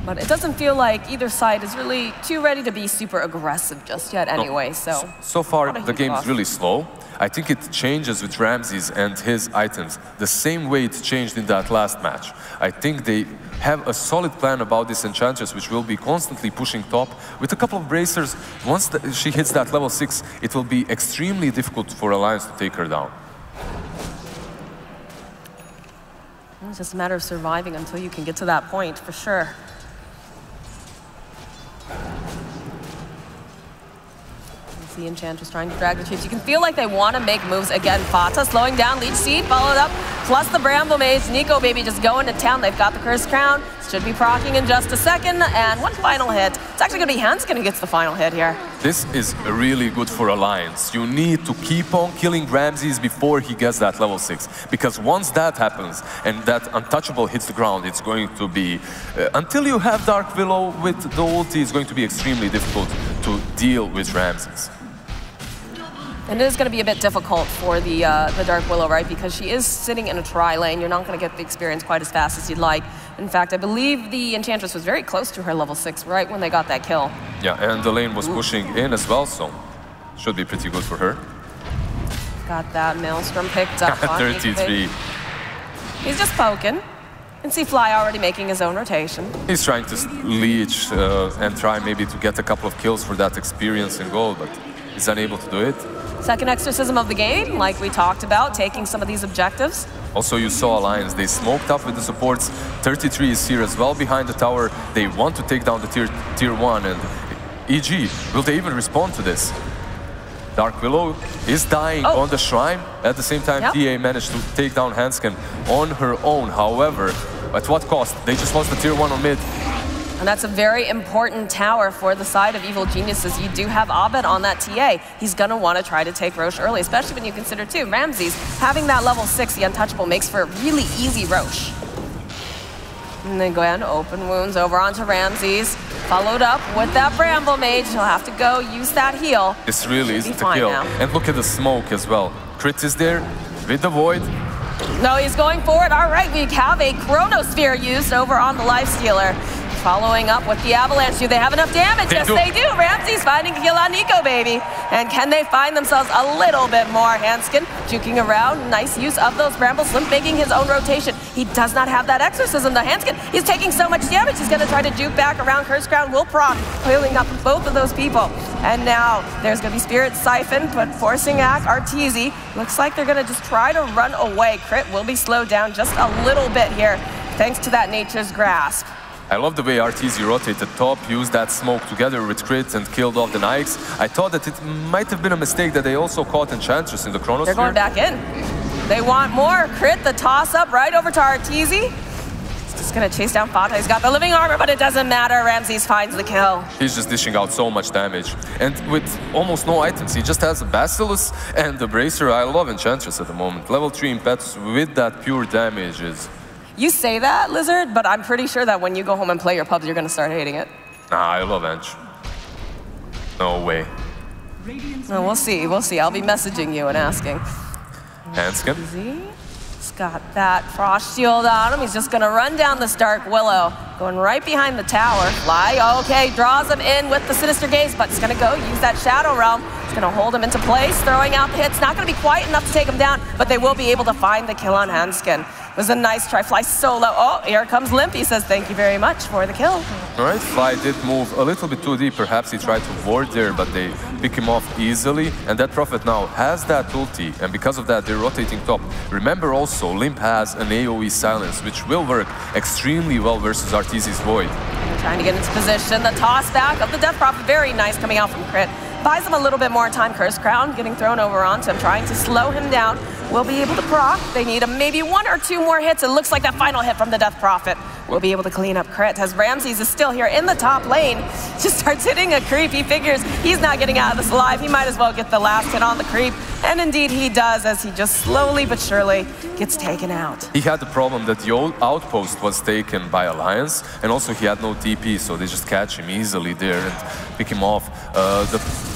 S7: But it doesn't feel like either side is really too ready to be super aggressive just yet anyway,
S8: So far, the game is really slow. I think it changes with Ramses and his items the same way it changed in that last match. I think they have a solid plan about this Enchantress, which will be constantly pushing top. With a couple of bracers, once she hits that level 6, it will be extremely difficult for Alliance to take her down.
S7: It's just a matter of surviving until you can get to that point, for sure. The Enchantress trying to drag the troops. You can feel like they want to make moves again. Fata slowing down, Leech Seed followed up, plus the Bramble Mage. Nico Baby just going to town. They've got the Cursed Crown. Should be proccing in just a second, and one final hit. It's actually going to be Hanskin who gets the final hit here.
S8: This is really good for Alliance. You need to keep on killing Ramses before he gets that level 6. Because once that happens, and that Untouchable hits the ground, it's going to be... until you have Dark Willow with the ulti, it's going to be extremely difficult to deal with Ramses.
S7: And it is going to be a bit difficult for the Dark Willow, right? Because she is sitting in a tri-lane. You're not going to get the experience quite as fast as you'd like. In fact, I believe the Enchantress was very close to her level 6 right when they got that kill.
S8: Yeah, and the lane was pushing in as well, so should be pretty good for her.
S7: Got that Maelstrom picked up.
S8: 33.
S7: He's just poking. And see Fly already making his own rotation.
S8: He's trying to leech and try maybe to get a couple of kills for that experience in gold, but he's unable to do it.
S7: Second Exorcism of the game, like we talked about, taking some of these objectives.
S8: Also, you saw Alliance, they smoked up with the supports. 33 is here as well behind the tower. They want to take down the tier 1, and EG, will they even respond to this? Dark Willow is dying on the Shrine. At the same time, TA managed to take down Hanskin on her own. However, at what cost? They just lost the tier 1 on mid.
S7: And that's a very important tower for the side of Evil Geniuses. You do have Abed on that TA. He's going to want to try to take Roche early, especially when you consider, too, Ramses having that level 6, the Untouchable, makes for a really easy Roche. And then go ahead and open wounds over onto Ramses. Followed up with that Bramble Mage. He'll have to go use that heal.
S8: This really isn't a kill. And look at the smoke as well. Crit is there with the Void.
S7: No, he's going forward. All right, we have a Chronosphere used over on the Lifestealer. Following up with the Avalanche. Do they have enough damage? Yes, they do. Ramses finding a kill on Nico Baby. And can they find themselves a little bit more? Hanskin juking around. Nice use of those brambles. Limp making his own rotation. He does not have that Exorcism. The Hanskin, he's taking so much damage. He's going to try to juke back around. Cursed Crown will proc, healing up both of those people. And now there's going to be Spirit Siphon, but forcing Ack, Arteezy. Looks like they're going to just try to run away. Crit will be slowed down just a little bit here, thanks to that Nature's Grasp.
S8: I love the way Arteezy rotated top, used that smoke together with Crit and killed off the Nikes. I thought that it might have been a mistake that they also caught Enchantress in the Chronosphere.
S7: They're going back in. They want more. Crit, the toss-up right over to Arteezy. He's gonna chase down Fata. He's got the living armor, but it doesn't matter. Ramses finds the kill.
S8: He's just dishing out so much damage. And with almost no items, he just has a Basilisk and the Bracer. I love Enchantress at the moment. Level 3 Impetus with that pure damage is...
S7: You say that, Lizard, but I'm pretty sure that when you go home and play your pubs, you're gonna start hating it.
S8: Nah, I love Ench. No way.
S7: Well, we'll see, we'll see. I'll be messaging you and asking.
S8: Hanskin.
S7: He's got that Frost Shield on him. He's just gonna run down this Dark Willow. Going right behind the tower. Fly, okay, draws him in with the Sinister Gaze, but it's gonna go use that Shadow Realm. It's gonna hold him into place, throwing out the hits. Not gonna be quite enough to take him down, but they will be able to find the kill on Hanskin. It was a nice try. Fly solo. Oh, here comes Limp. He says, thank you very much for the kill.
S8: All right, Fly did move a little bit too deep. Perhaps he tried to ward there, but they pick him off easily. And that Prophet now has that ulti, and because of that, they're rotating top. Remember also, Limp has an AoE silence, which will work extremely well versus Arteezy's Void.
S7: Trying to get into position. The toss back of the Death Prophet. Very nice coming out from Crit. Buys him a little bit more time. Curse Crown getting thrown over onto him, trying to slow him down. Will be able to proc. They need maybe 1 or 2 more hits. It looks like that final hit from the Death Prophet will be able to clean up Crit, as Ramses is still here in the top lane. Just starts hitting a creep. He figures he's not getting out of this alive. He might as well get the last hit on the creep. And indeed he does, as he just slowly but surely gets taken out.
S8: He had the problem that the old outpost was taken by Alliance, and also he had no TP, so they just catch him easily there and pick him off.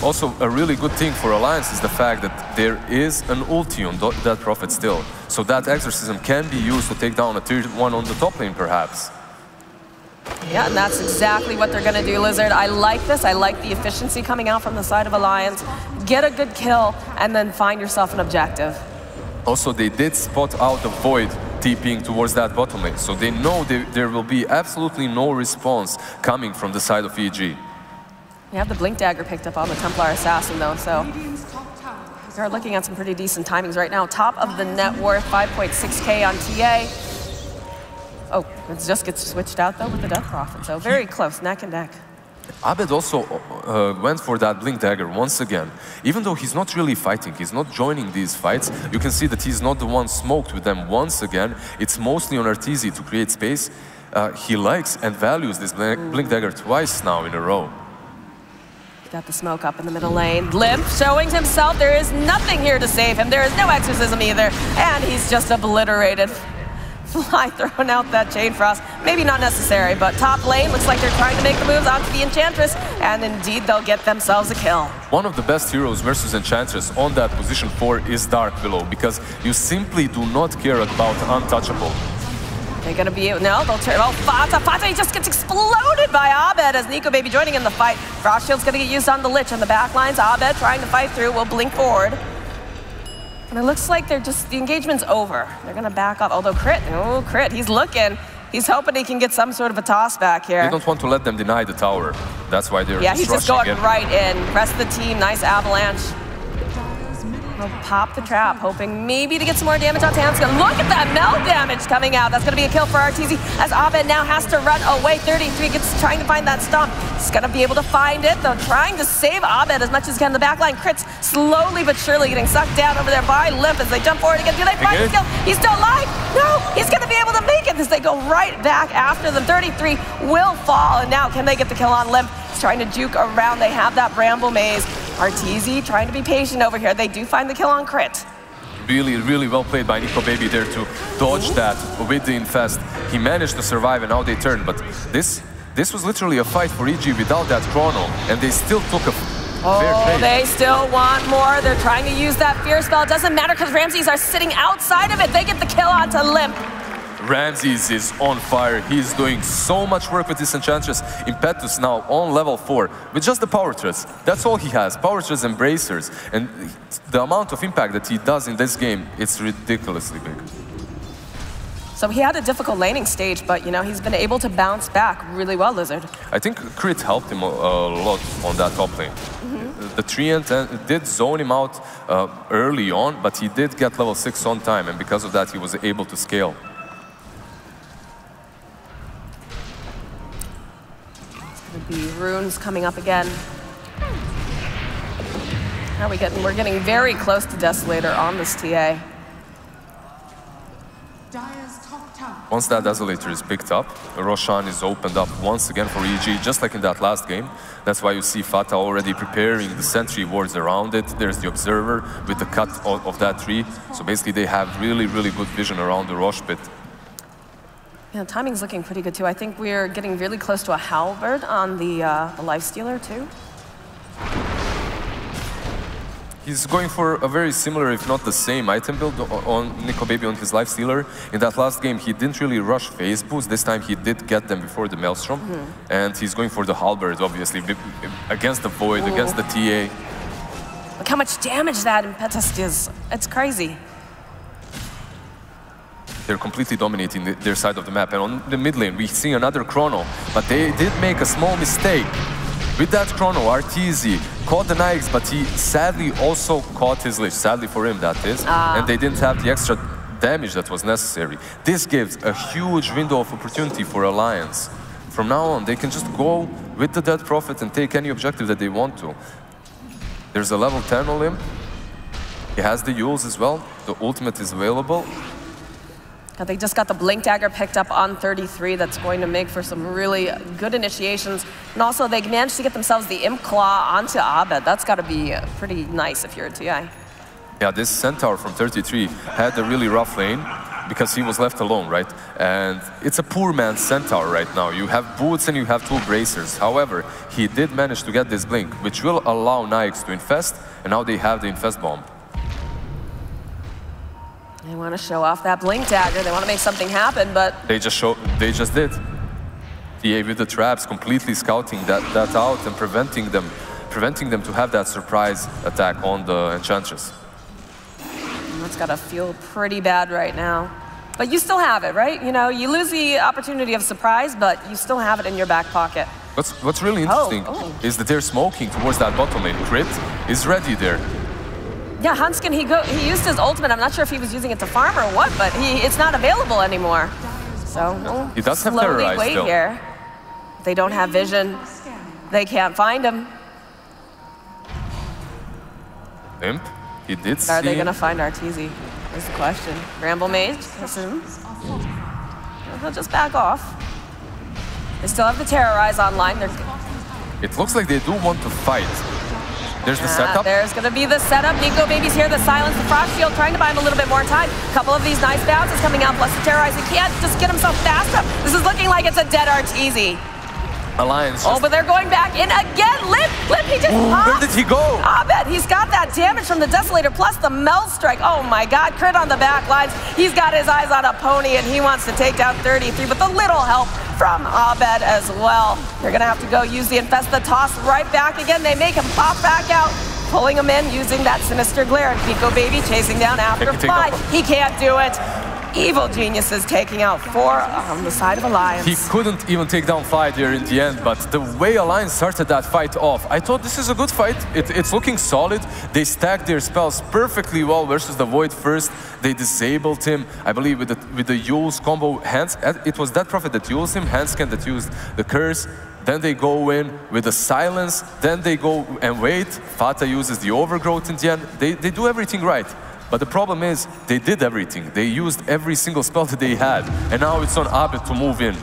S8: Also, a really good thing for Alliance is the fact that there is an ulti on that Prophet still. So that Exorcism can be used to take down a tier 1 on the top lane, perhaps.
S7: Yeah, and that's exactly what they're gonna do, Lizard. I like this. I like the efficiency coming out from the side of Alliance. Get a good kill, and then find yourself an objective.
S8: Also, they did spot out the Void TPing towards that bottom lane, so they know there will be absolutely no response coming from the side of EG.
S7: You have the Blink Dagger picked up on the Templar Assassin, though, so they're looking at some pretty decent timings right now. Top of the net worth, 5.6K on TA. Oh, it just gets switched out, though, with the Death Prophet, so very close, neck and neck.
S8: Abed also went for that Blink Dagger once again. Even though he's not really fighting, he's not joining these fights, you can see that he's not the one smoked with them once again. It's mostly on Arteezy to create space. He likes and values this Blink Dagger twice now in a row.
S7: Got the smoke up in the middle lane. Limp showing himself. There is nothing here to save him. There is no exorcism either. And he's just obliterated. Fly throwing out that Chain Frost. Maybe not necessary, but top lane looks like they're trying to make the moves onto the Enchantress. And indeed, they'll get themselves a kill.
S8: One of the best heroes versus Enchantress on that position 4 is Dark Willow, because you simply do not care about Untouchable.
S7: They're gonna be, no, they'll turn, oh, Fata, he just gets exploded by Abed as Nico Baby joining in the fight. Frost Shield's gonna get used on the Lich on the back lines. Abed trying to fight through, will blink forward. And it looks like they're just, the engagement's over. They're gonna back up, although Crit, oh, Crit, he's looking. He's hoping he can get some sort of a toss back here.
S8: They don't want to let them deny the tower. That's why they're
S7: he's just going
S8: in.
S7: right in. Rest of the team, nice avalanche. He'll pop the trap, hoping maybe to get some more damage on Hanskin. Look at that melt damage coming out. That's going to be a kill for Arteezy, as Abed now has to run away. 33 gets trying to find that stomp. He's going to be able to find it, though, trying to save Abed as much as he can in the back line. Crits slowly but surely getting sucked down over there by Limp as they jump forward again. Do they find his kill? He's still alive? No, he's going to be able to make it as they go right back after them. 33 will fall, and now can they get the kill on Limp? He's trying to juke around. They have that Bramble Maze. Arteezy trying to be patient over here. They do find the kill on Crit.
S8: Really, really well played by Nico Baby there to dodge that with the Infest. He managed to survive and now they turn, but this was literally a fight for EG without that chrono, and they still took a fair trade.
S7: They still want more. They're trying to use that Fear Spell. It doesn't matter because Ramses are sitting outside of it. They get the kill onto Limp.
S8: Ramses is on fire. He's doing so much work with this Enchantress. Impetus now on level 4 with just the Power Threads. That's all he has, Power Threads and Bracers. And the amount of impact that he does in this game, it's ridiculously big.
S7: So he had a difficult laning stage, but you know, he's been able to bounce back really well, Lizard.
S8: I think Crit helped him a lot on that top lane. The Treant did zone him out early on, but he did get level 6 on time, and because of that he was able to scale.
S7: The runes coming up again. Now we're getting very close to Desolator on this TA.
S9: Dire's top tower
S8: Once that Desolator is picked up, Roshan is opened up once again for EG, just like in that last game. That's why you see Fata already preparing the sentry wards around it. There's the Observer with the cut of that tree. So basically they have really, really good vision around the Rosh pit.
S7: Yeah, timing's looking pretty good too. I think we're getting really close to a halberd on the Lifestealer too.
S8: He's going for a very similar, if not the same, item build on Nico Baby on his Lifestealer. In that last game, he didn't really rush phase boost. This time, he did get them before the Maelstrom. And he's going for the Halberd, obviously, against the Void, against the TA.
S7: Look how much damage that Impetus is. It's crazy.
S8: They're completely dominating their side of the map. And on the mid lane, we see another Chrono. But they did make a small mistake. With that Chrono, RTZ caught the Nyx, but he sadly also caught his Lich. Sadly for him, that is. And they didn't have the extra damage that was necessary. This gives a huge window of opportunity for Alliance. From now on, they can just go with the Dead Prophet and take any objective that they want to. There's a level 10 on him. He has the Yules as well. The ultimate is available.
S7: They just got the Blink Dagger picked up on 33. That's going to make for some really good initiations. And also, they managed to get themselves the Imp Claw onto Abed. That's got to be pretty nice if you're a TI.
S8: Yeah, this Centaur from 33 had a really rough lane because he was left alone, right? And it's a poor man's Centaur right now. You have boots and you have 2 bracers. However, he did manage to get this Blink, which will allow Nyx to infest, and now they have the Infest Bomb.
S7: They want to show off that Blink Dagger. They want to make something happen, but...
S8: They just did. TA with the traps, completely scouting that out and preventing them to have that surprise attack on the Enchantress.
S7: That's got to feel pretty bad right now. But you still have it, right? You know, you lose the opportunity of surprise, but you still have it in your back pocket.
S8: What's really interesting is that they're smoking towards that bottom lane. Crit is ready there.
S7: Yeah, Huntskin, he used his ultimate. I'm not sure if he was using it to farm or what, but it's not available anymore. So
S8: he does have
S7: slowly
S8: Terrorize
S7: wait
S8: still.
S7: here. They don't have vision. They can't find him.
S8: Imp, he did see.
S7: Are they going to find Arteezy? Is the question. Bramble Mage, assume. They'll just back off. They still have the Terrorize online.
S8: It looks like they do want to fight. There's the setup.
S7: There's going to be the setup. Nico Baby's here, the silence, the frost shield, trying to buy him a little bit more time. A couple of these nice bounces coming out, plus the Terrorize. He can't just get himself fast up. This is looking like it's a dead Arteezy.
S8: Alliance.
S7: Oh, but they're going back in again. Lip, he just popped.
S8: Where did he go?
S7: Abed, he's got that damage from the Desolator, plus the Melt Strike. Oh my God, crit on the back lines. He's got his eyes on a pony, and he wants to take down 33, but the little help from Abed as well. They're gonna have to go use the Infest, the toss right back again. They make him pop back out, pulling him in, using that Sinister Glare. And Nico Baby chasing down after Fly. He can't do it. Evil Geniuses taking out 4 on the side of Alliance.
S8: He couldn't even take down Fly there in the end, but the way Alliance started that fight off, I thought this is a good fight. It's looking solid. They stacked their spells perfectly well versus the Void first. They disabled him, I believe, with the Yules combo. It was that Prophet that used him, Handscan that used the Curse. Then they go in with the Silence. Then they go and wait. Fata uses the Overgrowth in the end. They do everything right. But the problem is, they did everything. They used every single spell that they had. And now it's on Abed to move in.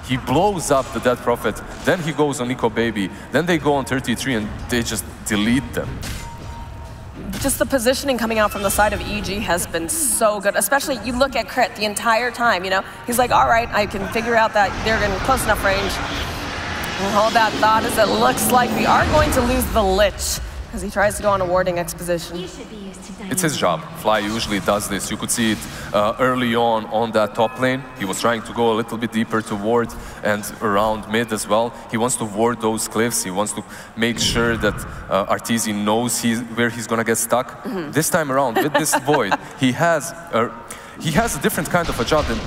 S8: He blows up the Dead Prophet. Then he goes on Nico Baby. Then they go on 33 and they just delete them.
S7: Just the positioning coming out from the side of EG has been so good. Especially, you look at Crit the entire time, you know? He's like, all right, I can figure out that they're in close enough range. And hold that thought as it looks like we are going to lose the Lich as he tries to go on a warding exposition.
S8: It's his job. Fly usually does this. You could see it early on that top lane. He was trying to go a little bit deeper to ward and around mid as well. He wants to ward those cliffs. He wants to make sure that Arteezy knows where he's gonna get stuck. This time around, with this Void, he has a different kind of a job than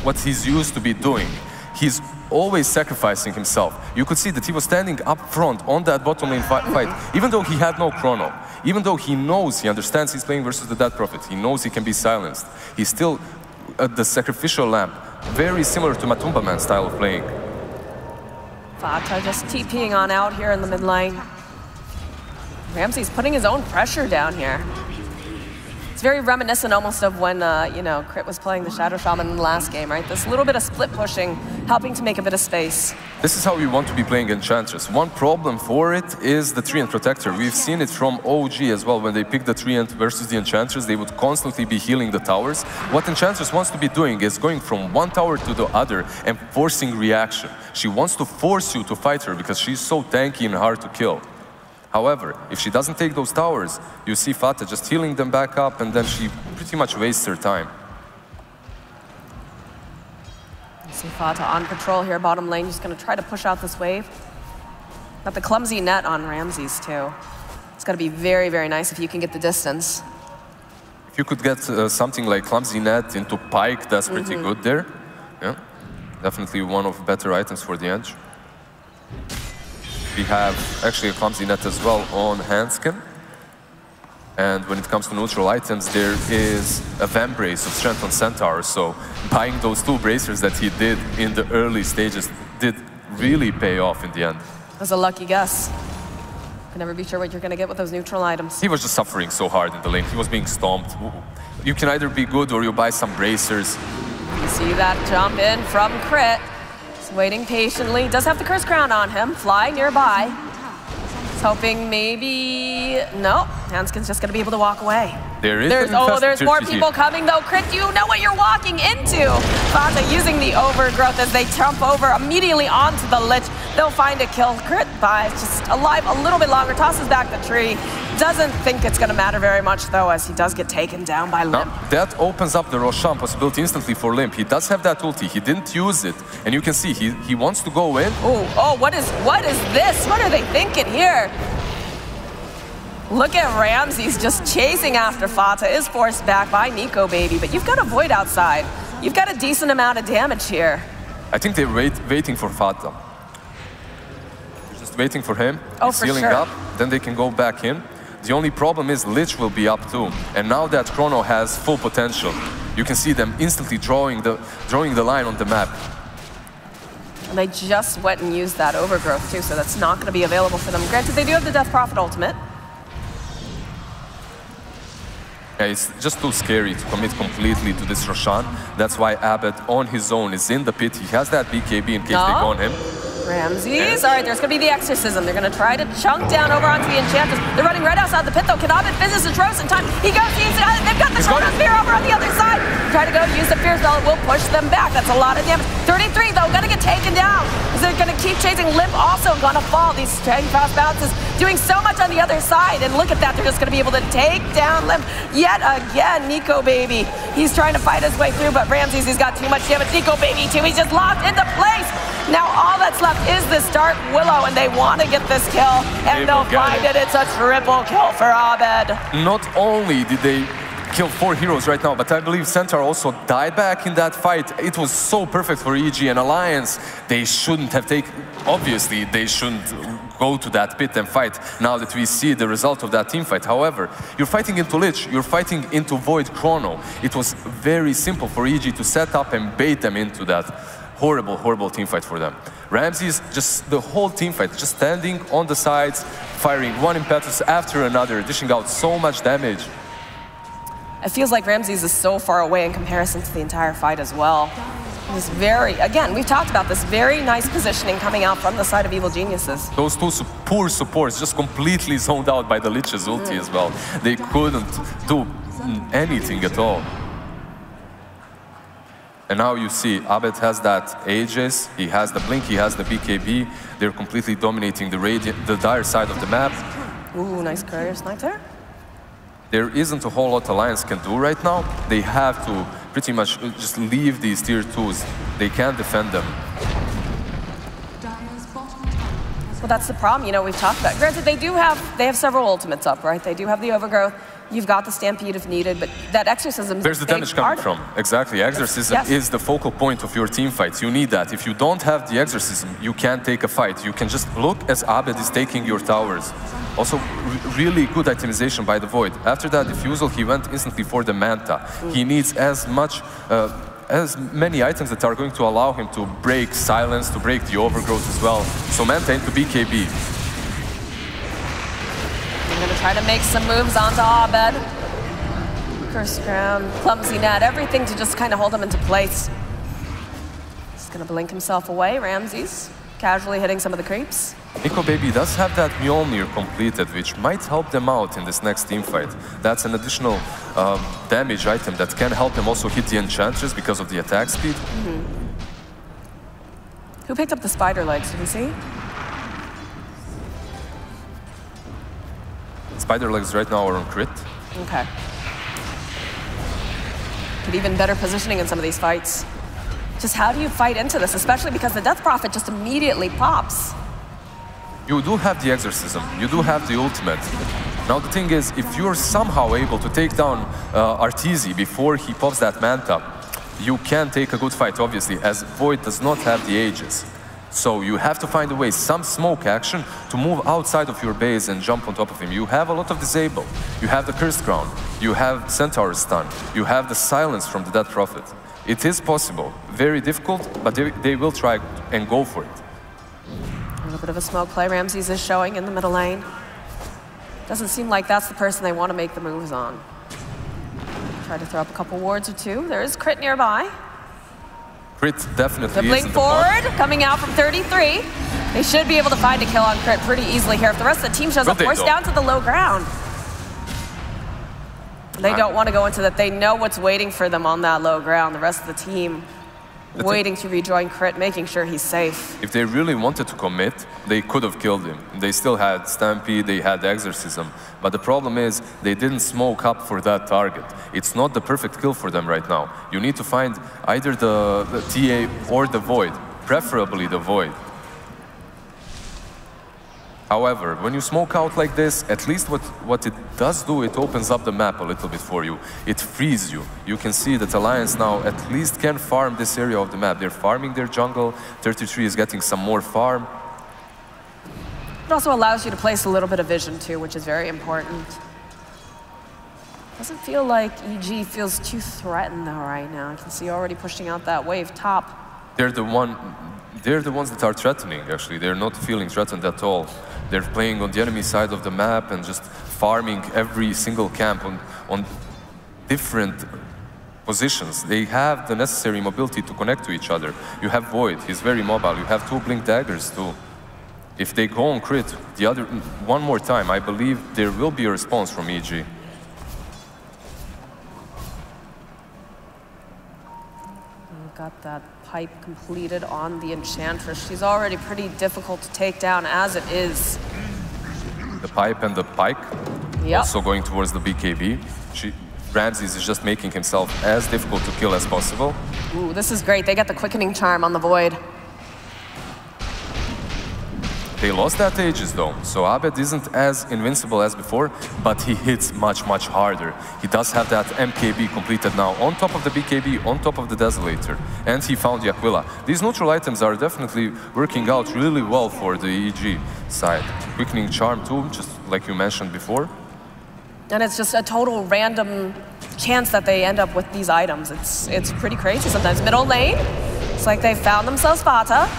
S8: what he's used to be doing. He's always sacrificing himself. You could see that he was standing up front on that bottom lane fight, even though he had no chrono. Even though he knows, he understands he's playing versus the Dead Prophet. He knows he can be silenced. He's still at the sacrificial lamp. Very similar to Matumba Man's style of playing.
S7: Fata just TPing on out here in the mid lane. Ramsey's putting his own pressure down here. It's very reminiscent almost of when, you know, Crit was playing the Shadow Shaman in the last game, right? This little bit of split pushing, helping to make a bit of space.
S8: This is how you want to be playing Enchantress. One problem for it is the Treant Protector. We've seen it from OG as well. When they pick the Treant versus the Enchantress, they would constantly be healing the towers. What Enchantress wants to be doing is going from one tower to the other and forcing reaction. She wants to force you to fight her because she's so tanky and hard to kill. However, if she doesn't take those towers, you see Fata just healing them back up, and then she pretty much wastes her time.
S7: You see Fata on patrol here, bottom lane, just gonna try to push out this wave. Got the clumsy net on Ramses too. It's gonna be very, very nice if you can get the distance.
S8: If you could get something like clumsy net into Pike, that's pretty good there. Yeah, definitely one of better items for the edge. We have actually a clumsy net as well on Hanskin. And when it comes to neutral items, there is a Vambrace of Strength on Centaur. So buying those 2 bracers that he did in the early stages did really pay off in the end.
S7: That's a lucky guess. Can never be sure what you're gonna get with those neutral items.
S8: He was just suffering so hard in the lane. He was being stomped. You can either be good or you buy some bracers.
S7: You see that jump in from Crit. He's waiting patiently. Does have the Curse Crown on him. Fly nearby. He's hoping maybe... No, Hanskin's just gonna be able to walk away.
S8: There's
S7: more people coming though. Crit, you know what you're walking into. Fata using the overgrowth as they jump over immediately onto the Lich. They'll find a kill. Crit buys just alive a little bit longer, tosses back the tree. Doesn't think it's gonna matter very much though, as he does get taken down by Limp.
S8: Now, that opens up the Roshan possibility instantly for Limp. He does have that ulti, he didn't use it. And you can see, he wants to go in.
S7: Oh, what is this? What are they thinking here? Look at Ramses just chasing after Fata, is forced back by Nico Baby, but you've got a Void outside. You've got a decent amount of damage here.
S8: I think they're waiting for Fata. They're just waiting for him. He's
S7: for
S8: healing
S7: sure.
S8: up, then they can go back in. The only problem is Lich will be up too. And now that Chrono has full potential, you can see them instantly drawing the line on the map.
S7: And they just went and used that overgrowth too, so that's not going to be available for them. Granted, they do have the Death Prophet ultimate.
S8: Yeah, it's just too scary to commit completely to this Roshan. That's why Abbott on his own is in the pit. He has that BKB in case they go on him.
S7: Ramses. All right, there's going to be the Exorcism. They're going to try to chunk down over onto the Enchantress. They're running right outside the pit, though. Can Abed fizzes his Rose in time? He goes, they've got the Chrono Spear over on the other side. Try to go use the Fear Spell. It will push them back. That's a lot of damage. 33, though, going to get taken down. Is they're going to keep chasing. Limp also going to fall. These straight fast bounces doing so much on the other side. And look at that. They're just going to be able to take down Limp yet again. Nico Baby. He's trying to fight his way through, but Ramses, he's got too much damage. Nico Baby, too. He's just locked into place. Now all that's left is this Dark Willow, and they want to get this kill, and they'll find it. It's a triple kill for Abed.
S8: Not only did they kill 4 heroes right now, but I believe Centaur also died back in that fight. It was so perfect for EG and Alliance. They shouldn't have taken... Obviously, they shouldn't go to that pit and fight now that we see the result of that team fight. However, you're fighting into Lich, you're fighting into Void Chrono. It was very simple for EG to set up and bait them into that horrible, horrible team fight for them. Ramses, just the whole team fight, just standing on the sides, firing one impetus after another, dishing out so much damage.
S7: It feels like Ramses is so far away in comparison to the entire fight as well. This again, we've talked about this very nice positioning coming out from the side of Evil Geniuses.
S8: Those 2 poor supports just completely zoned out by the Lich's ulti as well. They couldn't do anything at all. And now you see, Abed has that Aegis, he has the Blink, he has the BKB. They're completely dominating the dire side of the map.
S7: Ooh, nice courier snipe there.
S8: There isn't a whole lot Alliance can do right now. They have to pretty much just leave these tier 2s. They can't defend them.
S7: Well, that's the problem, you know, we've talked about. Granted, they have several ultimates up, right? They do have the Overgrowth. You've got the Stampede if needed, but that Exorcism...
S8: There's the damage coming from. Exactly. Exorcism is the focal point of your team fights. You need that. If you don't have the Exorcism, you can't take a fight. You can just look as Abed is taking your towers. Also, really good itemization by the Void. After that Diffusal, he went instantly for the Manta. He needs as many items that are going to allow him to break Silence, to break the Overgrowth as well. So Manta into BKB.
S7: I'm going to try to make some moves onto Abed. Curse Crown, Clumsy Net, everything to just kind of hold him into place. He's gonna blink himself away. Ramses casually hitting some of the creeps.
S8: Nico Baby does have that Mjolnir completed, which might help them out in this next team fight. That's an additional damage item that can help him also hit the Enchantress because of the attack speed.
S7: Who picked up the spider legs? Did we see?
S8: Spider legs right now are on crit.
S7: Okay. Could even better positioning in some of these fights. Just how do you fight into this, especially because the Death Prophet just immediately pops?
S8: You do have the Exorcism, you do have the ultimate. Now the thing is, if you're somehow able to take down Arteezy before he pops that Manta, you can take a good fight, obviously, as Void does not have the Aegis. So you have to find a way, some smoke action, to move outside of your base and jump on top of him. You have a lot of disable. You have the Cursed Crown. You have Centaur's stun. You have the silence from the Death Prophet. It is possible. Very difficult, but they will try and go for it.
S7: A little bit of a smoke play Ramses is showing in the middle lane. Doesn't seem like that's the person they want to make the moves on. Try to throw up a couple wards or two. There is crit nearby.
S8: Crit definitely
S7: The blink forward, coming out from 33. They should be able to find a kill on crit pretty easily here. If the rest of the team shows up, forced down to the low ground. They don't want to go into that. They know what's waiting for them on that low ground. The rest of the team waiting to rejoin crit, making sure he's safe.
S8: If they really wanted to commit, they could have killed him. They still had Stampede, they had Exorcism. But the problem is, they didn't smoke up for that target. It's not the perfect kill for them right now. You need to find either the TA or the Void, preferably the Void. However, when you smoke out like this, at least what it does do, it opens up the map a little bit for you. It frees you. You can see that Alliance now at least can farm this area of the map. They're farming their jungle. 33 is getting some more farm.
S7: It also allows you to place a little bit of vision too, which is very important. Doesn't feel like EG feels too threatened though right now. I can see already pushing out that wave top.
S8: They're the ones that are threatening, actually. They're not feeling threatened at all. They're playing on the enemy side of the map and just farming every single camp on different positions. They have the necessary mobility to connect to each other. You have Void, he's very mobile. You have 2 Blink Daggers too. If they go on crit one more time, I believe there will be a response from EG.
S7: Got that pipe completed on the Enchantress. She's already pretty difficult to take down as it is.
S8: The pipe and the pike, also going towards the BKB. Ramses is just making himself as difficult to kill as possible.
S7: Ooh, this is great. They get the quickening charm on the Void.
S8: They lost that Aegis though, so Abed isn't as invincible as before, but he hits much, much harder. He does have that MKB completed now, on top of the BKB, on top of the Desolator, and he found the Aquila. These neutral items are definitely working out really well for the EG side. Quickening Charm too, just like you mentioned before.
S7: And it's just a total random chance that they end up with these items. It's pretty crazy sometimes. Middle lane, it's like they found themselves Vata.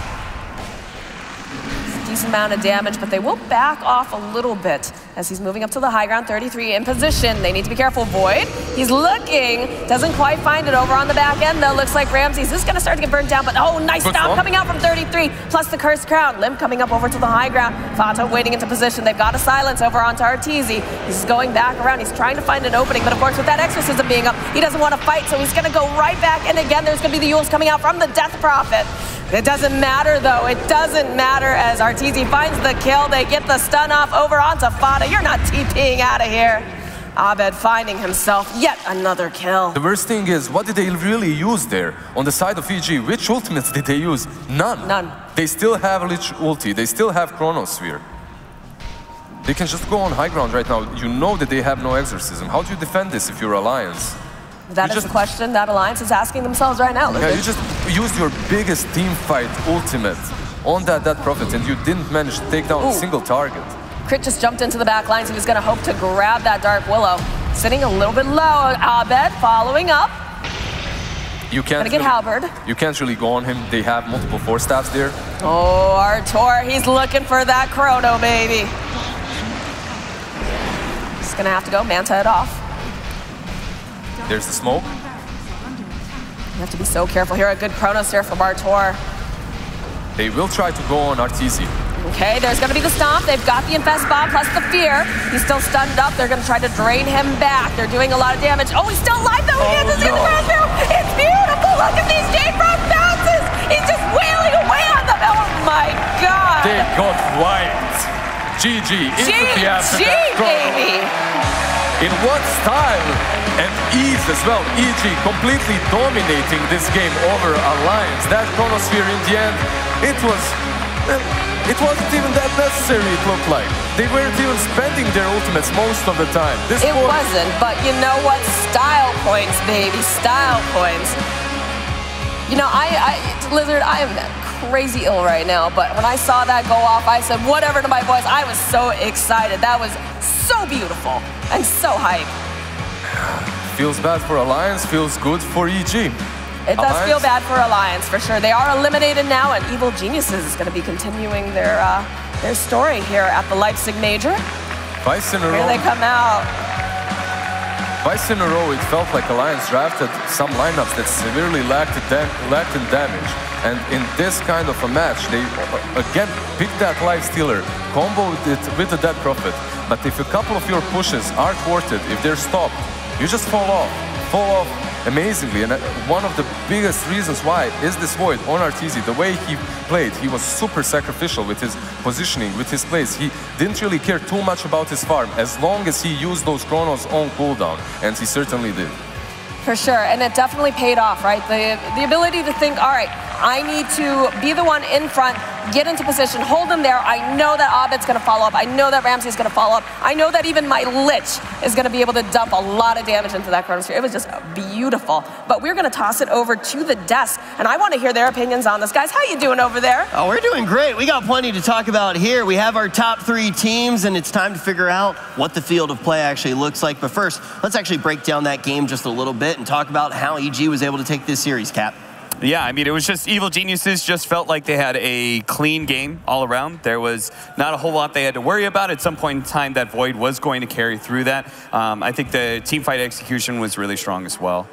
S7: Decent amount of damage, but they will back off a little bit as he's moving up to the high ground. 33 in position. They need to be careful. Void, he's looking, doesn't quite find it over on the back end though. Looks like Ramses is gonna start to get burned down, but oh, nice stop coming out from 33, plus the Cursed Crown. Limp coming up over to the high ground. Vata waiting into position. They've got a silence over onto Arteezy. He's going back around. He's trying to find an opening, but of course with that Exorcism being up, he doesn't want to fight, so he's gonna go right back. And again, there's gonna be the Yules coming out from the Death Prophet. It doesn't matter though, it doesn't matter as Arteezy finds the kill. They get the stun off over onto Fada. You're not TPing out of here. Abed finding himself yet another kill.
S8: The worst thing is, what did they really use there? On the side of EG, which ultimates did they use? None.
S7: None.
S8: They still have Lich ulti, they still have Chronosphere. They can just go on high ground right now. You know that they have no Exorcism. How do you defend this if you're Alliance?
S7: That is the question that Alliance is asking themselves right now, Lucas.
S8: Yeah, you just used your biggest team fight ultimate on that Prophet and you didn't manage to take down a single target.
S7: Crit just jumped into the back lines. He was going to hope to grab that Dark Willow. Sitting a little bit low. Abed following up.
S8: You can't
S7: get halberd.
S8: You can't really go on him. They have multiple 4-stabs there.
S7: Oh, Artur, he's looking for that Chrono, baby. He's going to have to go Manta it off.
S8: There's the smoke.
S7: You have to be so careful here. A good Chronos here for Bartor.
S8: They will try to go on Arteezy.
S7: Okay, there's going to be the stomp. They've got the Infest Bomb plus the Fear. He's still stunned up. They're going to try to drain him back. They're doing a lot of damage. Oh, he's still alive, though. He has to see the ground through. It's beautiful. Look at these Jade Frost bounces. He's just wailing away on them. Oh, my God.
S8: They got wiped. GG into the aftermath.
S7: baby.
S8: In what style and ease as well. EG completely dominating this game over Alliance. That Chronosphere in the end, it wasn't even that necessary, it looked like. They weren't even spending their ultimates most of the time.
S7: It wasn't, but you know what? Style points, baby. Style points. You know, Lizard, I am crazy ill right now, but when I saw that go off, I said whatever to my voice. I was so excited. That was so beautiful and so hype.
S8: Feels bad for Alliance, feels good for EG.
S7: It does feel bad for Alliance, for sure. They are eliminated now, and Evil Geniuses is going to be continuing their story here at the Leipzig Major.
S8: Twice in a row.
S7: Here they come out.
S8: Twice in a row, it felt like Alliance drafted some lineups that severely lacked in damage. And in this kind of a match, they again picked that Lifestealer, comboed it with the Death Prophet. But if a couple of your pushes are thwarted, if they're stopped, you just fall off amazingly. And one of the biggest reasons why is this Void on Arteezy. The way he played, he was super sacrificial with his positioning, with his plays. He didn't really care too much about his farm as long as he used those Chronos on cooldown, and he certainly did.
S7: For sure, and it definitely paid off, right? The ability to think, all right, I need to be the one in front, get into position, hold him there. I know that Abed's going to follow up. I know that Ramsey's going to follow up. I know that even my Lich is going to be able to dump a lot of damage into that Chronosphere. It was just beautiful. But we're going to toss it over to the desk, and I want to hear their opinions on this. Guys, how you doing over there?
S1: Oh, we're doing great. We got plenty to talk about here. We have our top 3 teams, and it's time to figure out what the field of play actually looks like. But first, let's actually break down that game just a little bit and talk about how EG was able to take this series, Cap.
S4: Yeah, I mean, it was just Evil Geniuses just felt like they had a clean game all around. There was not a whole lot they had to worry about. At some point in time, that Void was going to carry through that. I think the team fight execution was really strong as well.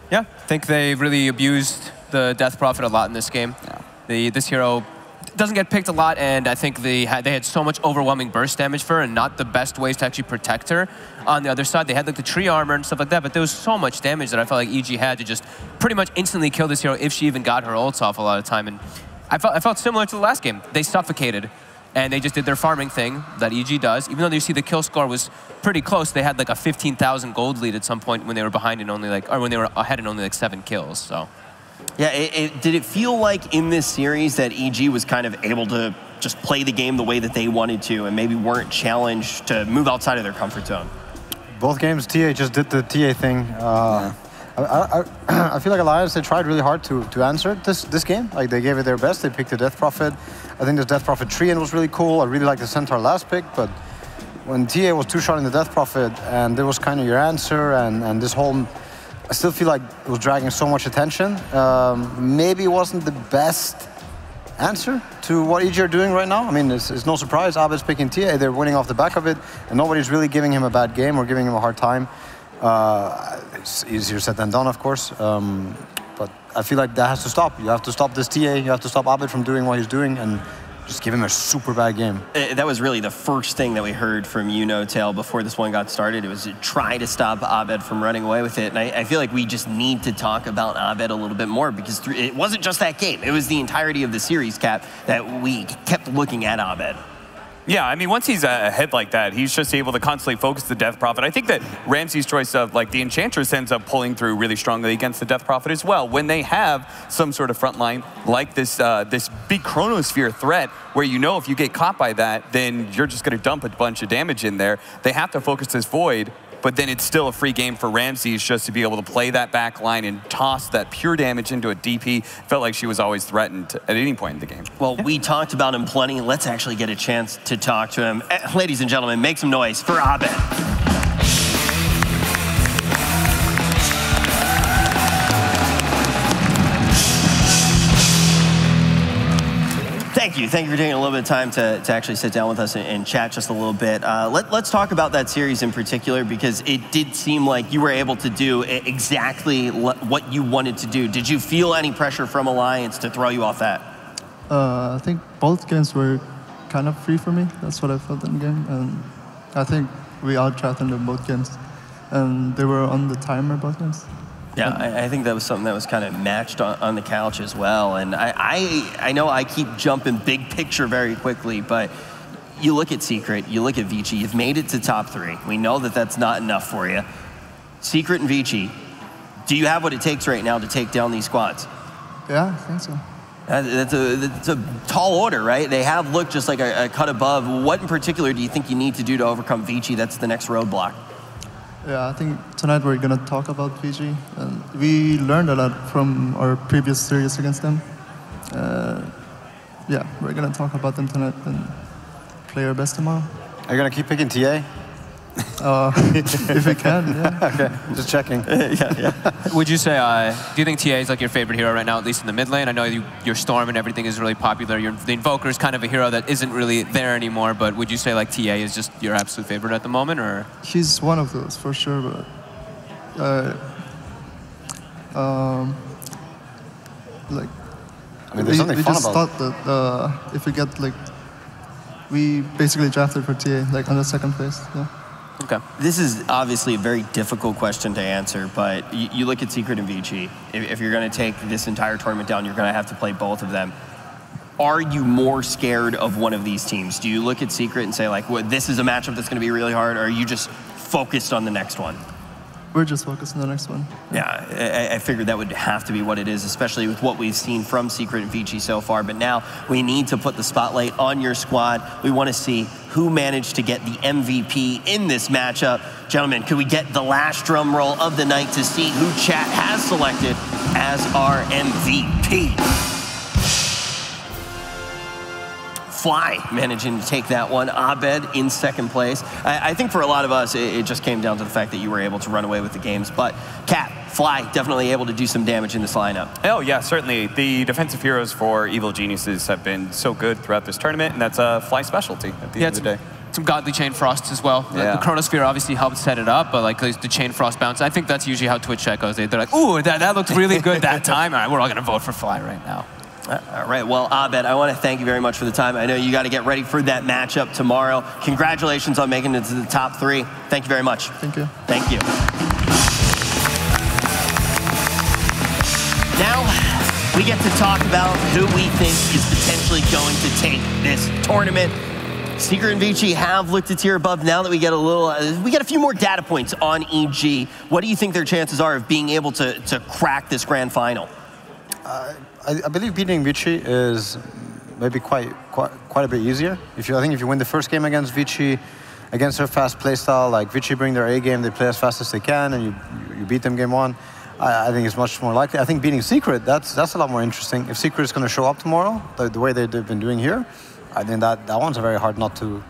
S3: Yeah, I think they really abused the Death Prophet a lot in this game. Yeah. This hero doesn't get picked a lot, and I think they had so much overwhelming burst damage for her and not the best ways to actually protect her. On the other side, they had like the tree armor and stuff like that, but there was so much damage that I felt like EG had to just pretty much instantly kill this hero if she even got her ults off a lot of time. And I felt similar to the last game. They suffocated, and they just did their farming thing that EG does. Even though you see the kill score was pretty close, they had like a 15,000 gold lead at some point when they were behind in only like, or when they were ahead in only like 7 kills. So.
S1: Yeah, did it feel like in this series that EG was kind of able to just play the game the way that they wanted to and maybe weren't challenged to move outside of their comfort zone?
S2: Both games, TA just did the TA thing. I feel like Alliance, they tried really hard to answer this game. Like, they gave it their best. They picked the Death Prophet. I think this Death Prophet Treant was really cool. I really like the Centaur last pick, but when TA was two-shotting the Death Prophet and there was kind of your answer and this whole... I still feel like it was dragging so much attention. Maybe it wasn't the best answer to what EG are doing right now. I mean, it's no surprise. Abed's picking TA. They're winning off the back of it, and nobody's really giving him a bad game or giving him a hard time. It's easier said than done, of course. But I feel like that has to stop. You have to stop this TA. You have to stop Abed from doing what he's doing and just give him a super bad game.
S1: That was really the first thing that we heard from you, No-Tail, before this one got started. It was to try to stop Abed from running away with it. And I feel like we just need to talk about Abed a little bit more because it wasn't just that game. It was the entirety of the series, Cap, that we kept looking at Abed.
S4: Yeah, I mean, once he's ahead like that, he's just able to constantly focus the Death Prophet. I think that Ramsey's choice of, like, the Enchantress ends up pulling through really strongly against the Death Prophet as well. When they have some sort of front line like this this big Chronosphere threat, where you know if you get caught by that, then you're just going to dump a bunch of damage in there. They have to focus this Void, but then it's still a free game for Ramses just to be able to play that back line and toss that pure damage into a DP. Felt like she was always threatened at any point in the game.
S1: Well, we talked about him plenty. Let's actually get a chance to talk to him. Ladies and gentlemen, make some noise for Abed. Thank you. Thank you for taking a little bit of time to actually sit down with us and chat just a little bit. Let's talk about that series in particular, because it did seem like you were able to do exactly what you wanted to do. Did you feel any pressure from Alliance to throw you off that?
S9: I think both games were kind of free for me. That's what I felt in the game. And I think we out-chatted them both games. And they were on the timer both games.
S1: Yeah, I think that was something that was kind of matched on the couch as well. And I know I keep jumping big picture very quickly, but you look at Secret, you look at Vici, you've made it to top 3. We know that that's not enough for you. Secret and Vici, do you have what it takes right now to take down these squads?
S9: Yeah, I think so.
S1: That's a tall order, right? They have looked just like a cut above. What in particular do you think you need to do to overcome Vici? That's the next roadblock.
S9: Yeah, I think tonight we're going to talk about Vici. And we learned a lot from our previous series against them. Yeah, we're going to talk about them tonight and play our best tomorrow.
S2: Are you going to keep picking TA?
S9: If we can, yeah.
S2: Okay, just checking.
S1: Yeah.
S3: Would you say, do you think TA is like your favorite hero right now, at least in the mid lane? I know your Storm and everything is really popular. The Invoker is kind of a hero that isn't really there anymore, but would you say like TA is just your absolute favorite at the moment, or?
S9: He's one of those, for sure, but... like...
S2: I mean, there's something
S9: we
S2: fun
S9: just
S2: about
S9: thought that if we get like... We basically drafted for TA, like on the second place, yeah.
S3: Okay.
S1: This is obviously a very difficult question to answer, but you look at Secret and Vici. If you're going to take this entire tournament down, you're going to have to play both of them. Are you more scared of one of these teams? Do you look at Secret and say, like, well, this is a matchup that's going to be really hard, or are you just focused on the next one?
S9: We're just focused on the next one.
S1: Yeah, I figured that would have to be what it is, especially with what we've seen from Secret and Vici so far. But now we need to put the spotlight on your squad. We want to see who managed to get the MVP in this matchup. Gentlemen, could we get the last drum roll of the night to see who chat has selected as our MVP? Fly managing to take that one. Abed in second place. I think for a lot of us, it just came down to the fact that you were able to run away with the games. But Cap, Fly, definitely able to do some damage in this lineup.
S4: Oh, yeah, certainly. The defensive heroes for Evil Geniuses have been so good throughout this tournament, and that's a Fly specialty at the end of the day.
S3: Some godly chain frosts as well.
S4: Yeah.
S3: The Chronosphere obviously helped set it up, but like the chain frost bounce, I think that's usually how Twitch chat goes. They're like, ooh, that looked really good that time. All right, we're all going to vote for Fly right now.
S1: All right, well, Abed, I want to thank you very much for the time. I know you got to get ready for that matchup tomorrow. Congratulations on making it to the top 3. Thank you very much.
S9: Thank you.
S1: Thank you. Now, we get to talk about who we think is potentially going to take this tournament. Secret and Vici have looked a tier above. Now that we get a few more data points on EG, what do you think their chances are of being able to crack this grand final?
S2: I believe beating Vici is maybe quite a bit easier. I think if you win the first game against Vici, against their fast playstyle, like Vici bring their A game, they play as fast as they can, and you beat them game 1. I think it's much more likely. I think beating Secret, that's a lot more interesting. If Secret is going to show up tomorrow, the way they've been doing here, I think that one's a very hard nut to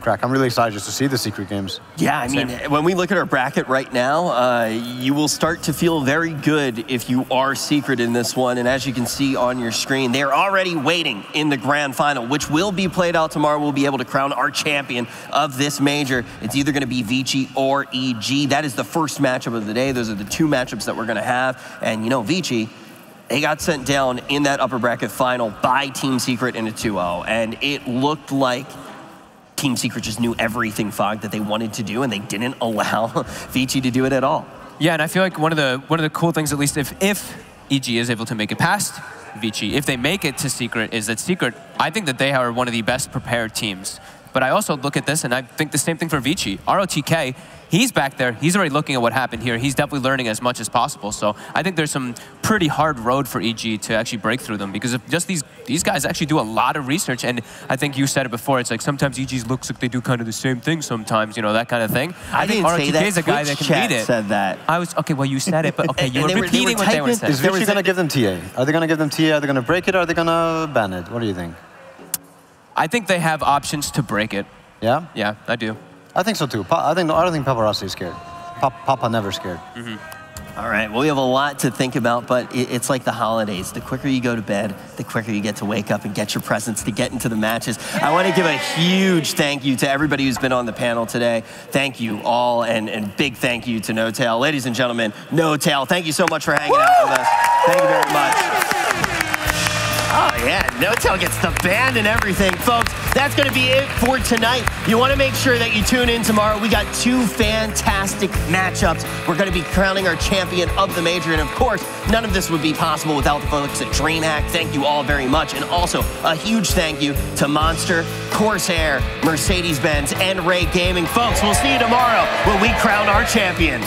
S2: crack. I'm really excited just to see the Secret games.
S1: Yeah, I mean, when we look at our bracket right now, you will start to feel very good if you are Secret in this one. And as you can see on your screen, they are already waiting in the grand final, which will be played out tomorrow. We'll be able to crown our champion of this major. It's either going to be Vici or EG. That is the first matchup of the day. Those are the 2 matchups that we're going to have. And, you know, Vici, they got sent down in that upper bracket final by Team Secret in a 2-0. And it looked like Team Secret just knew everything, Fog, that they wanted to do, and they didn't allow Vici to do it at all.
S3: Yeah, and I feel like one of the cool things, at least if EG is able to make it past Vici, if they make it to Secret, is that Secret, I think that they are one of the best prepared teams. But I also look at this, and I think the same thing for Vici. ROTK, he's back there. He's already looking at what happened here. He's definitely learning as much as possible. So I think there's some pretty hard road for EG to actually break through them, because if just these guys actually do a lot of research. And I think you said it before. It's like sometimes EG looks like they do kind of the same thing sometimes, you know, that kind of thing.
S1: I
S3: think ROTK is a guy that can beat it.
S1: Said that.
S3: I was, okay, well, you said it, but okay, you were repeating what they were saying.
S2: Is Vici going to give them TA? Are they going to give them TA? Are they going to break it? Or are they going to ban it? What do you think?
S3: I think they have options to break it.
S2: Yeah?
S3: Yeah, I do.
S2: I think so too. I don't think Paparazzi is scared. Papa never scared.
S1: All right, well, we have a lot to think about, but it's like the holidays. The quicker you go to bed, the quicker you get to wake up and get your presents to get into the matches. I want to give a huge thank you to everybody who's been on the panel today. Thank you all, and big thank you to No Tail. Ladies and gentlemen, No Tail, thank you so much for hanging out with us. Thank you very much. Oh yeah, No Tail gets the band and everything. Folks, that's gonna be it for tonight. You wanna make sure that you tune in tomorrow. We got 2 fantastic matchups. We're gonna be crowning our champion of the major, and of course, none of this would be possible without the folks at DreamHack. Thank you all very much, and also a huge thank you to Monster, Corsair, Mercedes-Benz, and Ray Gaming. Folks, we'll see you tomorrow when we crown our champion.